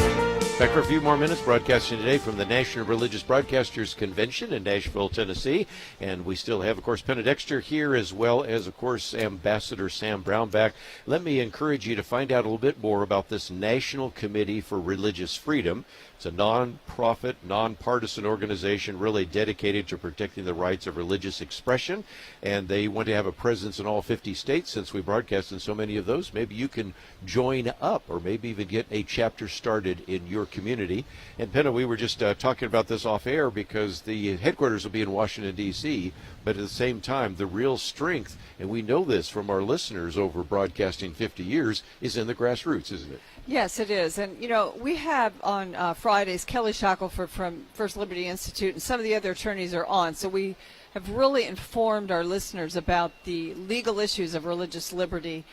Back for a few more minutes, broadcasting today from the National Religious Broadcasters Convention in Nashville, Tennessee. And we still have, of course, Penna Dexter here, as well as, of course, Ambassador Sam Brownback. Let me encourage you to find out a little bit more about this National Committee for Religious Freedom. It's a non-profit, non-partisan organization really dedicated to protecting the rights of religious expression, and they want to have a presence in all 50 states since we broadcast in so many of those. Maybe you can join up or maybe even get a chapter started in your your community. And Penna, we were just talking about this off air because the headquarters will be in Washington, D.C., but at the same time, the real strength, and we know this from our listeners over broadcasting 50 years, is in the grassroots, isn't it? Yes, it is. And, you know, we have on Fridays Kelly Shackelford from First Liberty Institute, and some of the other attorneys are on. So we have really informed our listeners about the legal issues of religious liberty.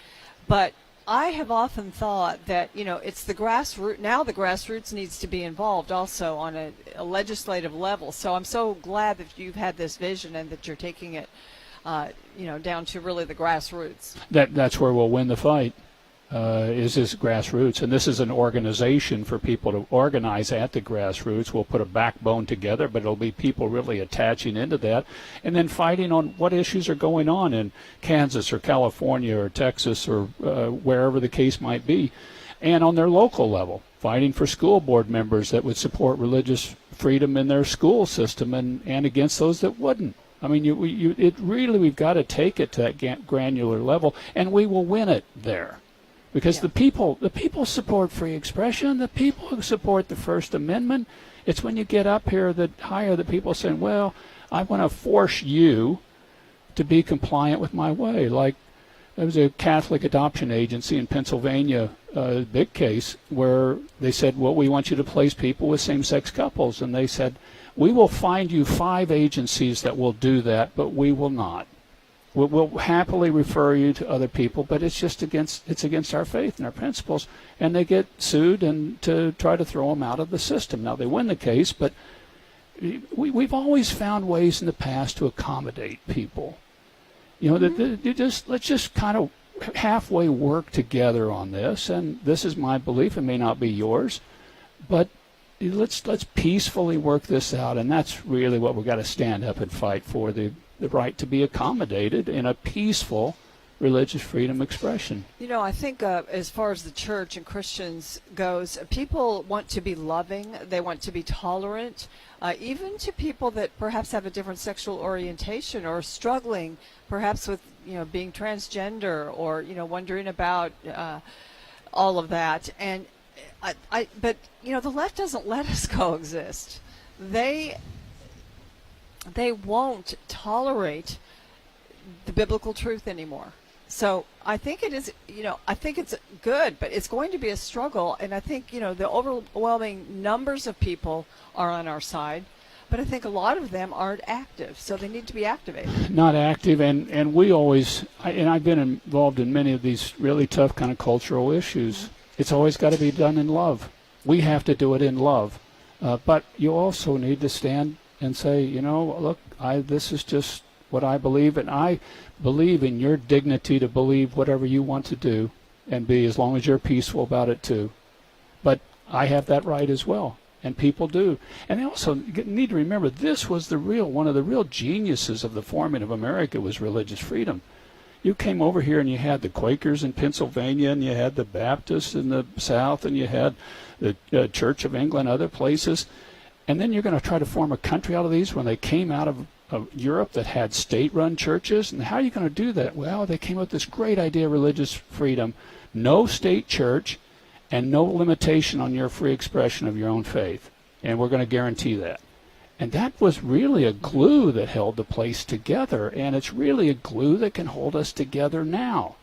But I have often thought that, you know, it's the grassroots. Now the grassroots needs to be involved also on a legislative level. So I'm so glad that you've had this vision and that you're taking it, you know, down to really the grassroots. That's where we'll win the fight. Is this grassroots, and this is an organization for people to organize at the grassroots. We'll put a backbone together, but it'll be people really attaching into that and then fighting on what issues are going on in Kansas or California or Texas or wherever the case might be, and on their local level, fighting for school board members that would support religious freedom in their school system and against those that wouldn't. I mean, we've got to take it to that granular level, and we will win it there. Because the people support free expression. The people who support the First Amendment. It's when you get up here that higher the people saying, well, I want to force you to be compliant with my way. Like there was a Catholic adoption agency in Pennsylvania, a big case, where they said, well, we want you to place people with same-sex couples. And they said, we will find you 5 agencies that will do that, but we will not. We'll happily refer you to other people, but it's just against our faith and our principles, and they get sued and to try to throw them out of the system. Now they win the case, but we've always found ways in the past to accommodate people. You know, let's just kind of halfway work together on this, and this is my belief. It may not be yours, but let's peacefully work this out, and that's really what we've got to stand up and fight for, the right to be accommodated in a peaceful religious freedom expression. You know, I think as far as the church and Christians goes, people want to be loving. They want to be tolerant, even to people that perhaps have a different sexual orientation or struggling perhaps with, you know, being transgender or, you know, wondering about all of that. And but, you know, the left doesn't let us coexist. They won't tolerate the biblical truth anymore. So I think it is, you know, I think it's good, but it's going to be a struggle. And I think, you know, the overwhelming numbers of people are on our side, but I think a lot of them aren't active. So they need to be activated. Not active. And we always, and I've been involved in many of these really tough kind of cultural issues. It's always got to be done in love. We have to do it in love. But you also need to stand and say, you know, look, this is just what I believe, and I believe in your dignity to believe whatever you want to do and be, as long as you're peaceful about it too. But I have that right as well, and people do. And they also need to remember, this was one of the real geniuses of the forming of America was religious freedom. You came over here and you had the Quakers in Pennsylvania, and you had the Baptists in the South, and you had the Church of England, other places. And then you're going to try to form a country out of these when they came out of Europe that had state-run churches. And how are you going to do that? Well, they came up with this great idea of religious freedom, no state church, and no limitation on your free expression of your own faith. And we're going to guarantee that. And that was really a glue that held the place together. And it's really a glue that can hold us together now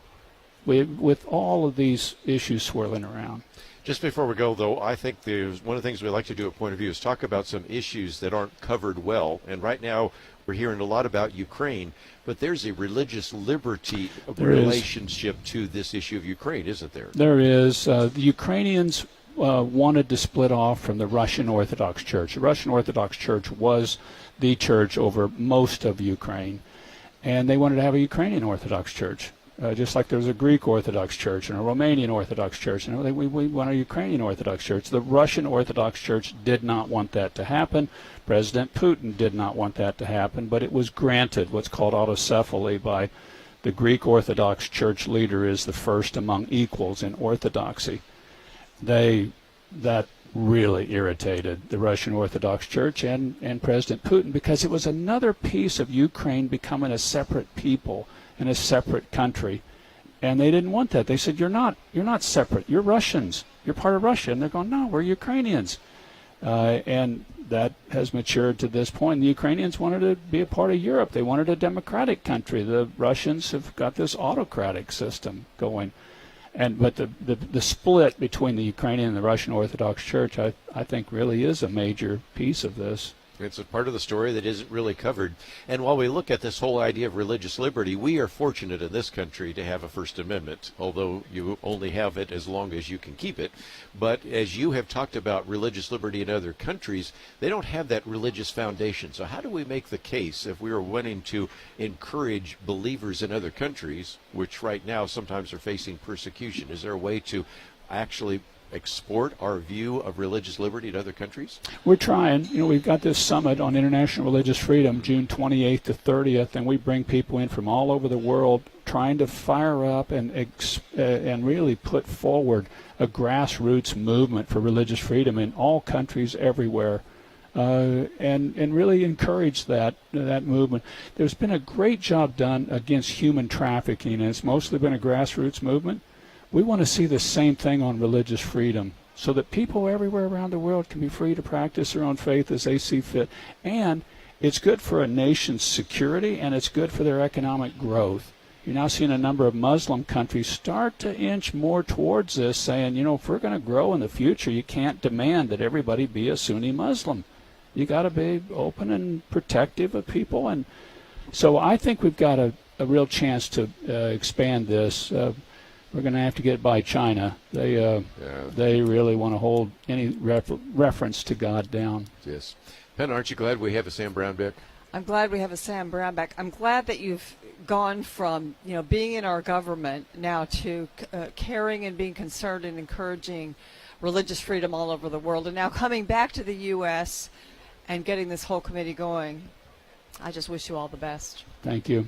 with all of these issues swirling around. Just before we go, though, I think there's one of the things we like to do at Point of View is talk about some issues that aren't covered well. And right now we're hearing a lot about Ukraine, but there's a religious liberty relationship to this issue of Ukraine, isn't there? There is. The Ukrainians wanted to split off from the Russian Orthodox Church. The Russian Orthodox Church was the church over most of Ukraine, and they wanted to have a Ukrainian Orthodox Church. Just like there was a Greek Orthodox Church and a Romanian Orthodox Church, and we want a Ukrainian Orthodox Church. The Russian Orthodox Church did not want that to happen. President Putin did not want that to happen, but it was granted what's called autocephaly by the Greek Orthodox Church leader is the first among equals in orthodoxy. That really irritated the Russian Orthodox Church and President Putin, because it was another piece of Ukraine becoming a separate people in a separate country, and they didn't want that. They said, you're not separate. You're Russians. you're part of Russia. And they're going, no, we're Ukrainians. And that has matured to this point. The Ukrainians wanted to be a part of Europe. They wanted a democratic country. The Russians have got this autocratic system going. But the split between the Ukrainian and the Russian Orthodox Church, I think, really is a major piece of this. It's a part of the story that isn't really covered. And while we look at this whole idea of religious liberty, we are fortunate in this country to have a First Amendment, although you only have it as long as you can keep it. But as you have talked about religious liberty in other countries, they don't have that religious foundation. So how do we make the case if we are wanting to encourage believers in other countries, which right now sometimes are facing persecution? Is there a way to actually export our view of religious liberty to other countries? We're trying. We've got this summit on international religious freedom, June 28th to 30th, and we bring people in from all over the world trying to fire up and really put forward a grassroots movement for religious freedom in all countries everywhere. And really encourage that movement. There's been a great job done against human trafficking, and it's mostly been a grassroots movement. We want to see the same thing on religious freedom so that people everywhere around the world can be free to practice their own faith as they see fit. And it's good for a nation's security, and it's good for their economic growth. You're now seeing a number of Muslim countries start to inch more towards this, saying, if we're going to grow in the future, you can't demand that everybody be a Sunni Muslim. You got to be open and protective of people. And so I think we've got a real chance to expand this. We're going to have to get by China. They really want to hold any reference to God down. Yes. Penn, aren't you glad we have a Sam Brownback? I'm glad we have a Sam Brownback. I'm glad that you've gone from being in our government now to caring and being concerned and encouraging religious freedom all over the world, and now coming back to the U.S. and getting this whole committee going. I just wish you all the best. Thank you.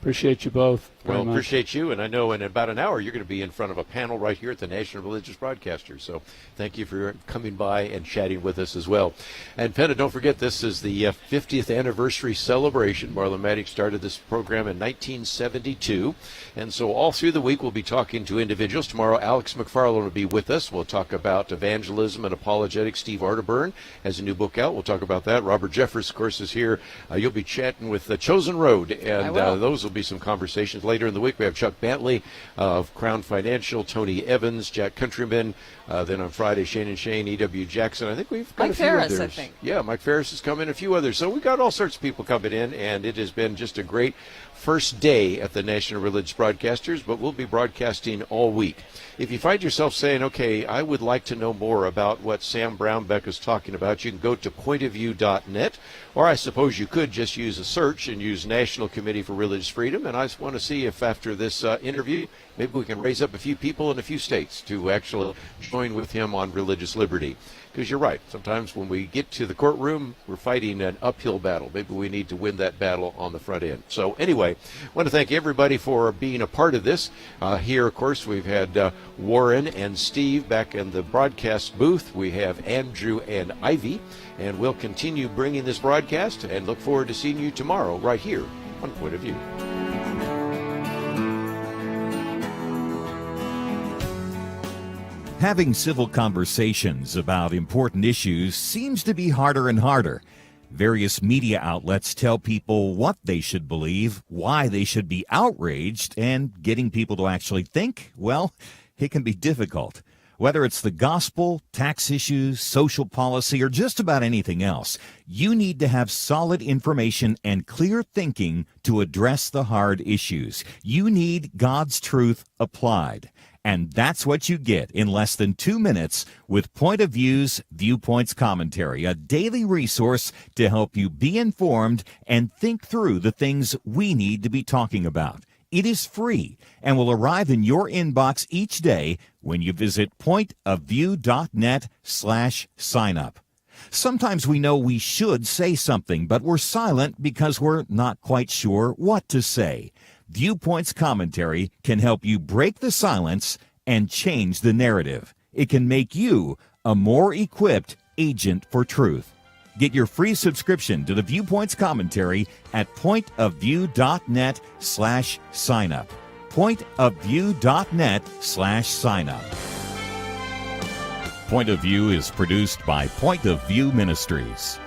Appreciate you both. Well, appreciate you, and I know in about an hour you're going to be in front of a panel right here at the National Religious Broadcasters. So thank you for coming by and chatting with us as well. And Penna, don't forget, this is the 50th anniversary celebration. Marlon Maddox started this program in 1972, and so all through the week we'll be talking to individuals. Tomorrow, Alex McFarland will be with us. We'll talk about evangelism and apologetics. Steve Arterburn has a new book out. We'll talk about that. Robert Jeffress, of course, is here. You'll be chatting with The Chosen Road, and those will be some conversations later in the week. We have Chuck Bentley of Crown Financial, Tony Evans, Jack Countryman. Then on Friday, Shane and Shane, E.W. Jackson. I think we've got Mike a few Ferris, others. I think. Yeah, Mike Ferris has come in, a few others. So we've got all sorts of people coming in, and it has been just a great first day at the National Religious Broadcasters, but we'll be broadcasting all week. If you find yourself saying, okay, I would like to know more about what Sam Brownback is talking about, you can go to pointofview.net, or I suppose you could just use a search and use National Committee for Religious Freedom, and I just want to see if after this interview, maybe we can raise up a few people in a few states to actually join with him on religious liberty. Because you're right, sometimes when we get to the courtroom, we're fighting an uphill battle. Maybe we need to win that battle on the front end. So anyway, I want to thank everybody for being a part of this. Here, of course, we've had Warren and Steve back in the broadcast booth. We have Andrew and Ivy, and we'll continue bringing this broadcast and look forward to seeing you tomorrow right here on Point of View. Having civil conversations about important issues seems to be harder and harder. Various media outlets tell people what they should believe, why they should be outraged, and getting people to actually think, well, it can be difficult. Whether it's the gospel, tax issues, social policy, or just about anything else, you need to have solid information and clear thinking to address the hard issues. You need God's truth applied. And that's what you get in less than 2 minutes with Point of View's Viewpoints Commentary, a daily resource to help you be informed and think through the things we need to be talking about. It is free and will arrive in your inbox each day when you visit pointofview.net/sign-up. Sometimes we know we should say something, but we're silent because we're not quite sure what to say. Viewpoints Commentary can help you break the silence and change the narrative. It can make you a more equipped agent for truth. Get your free subscription to the Viewpoints Commentary at pointofview.net/sign-up. pointofview.net/sign-up. Point of View is produced by Point of View Ministries.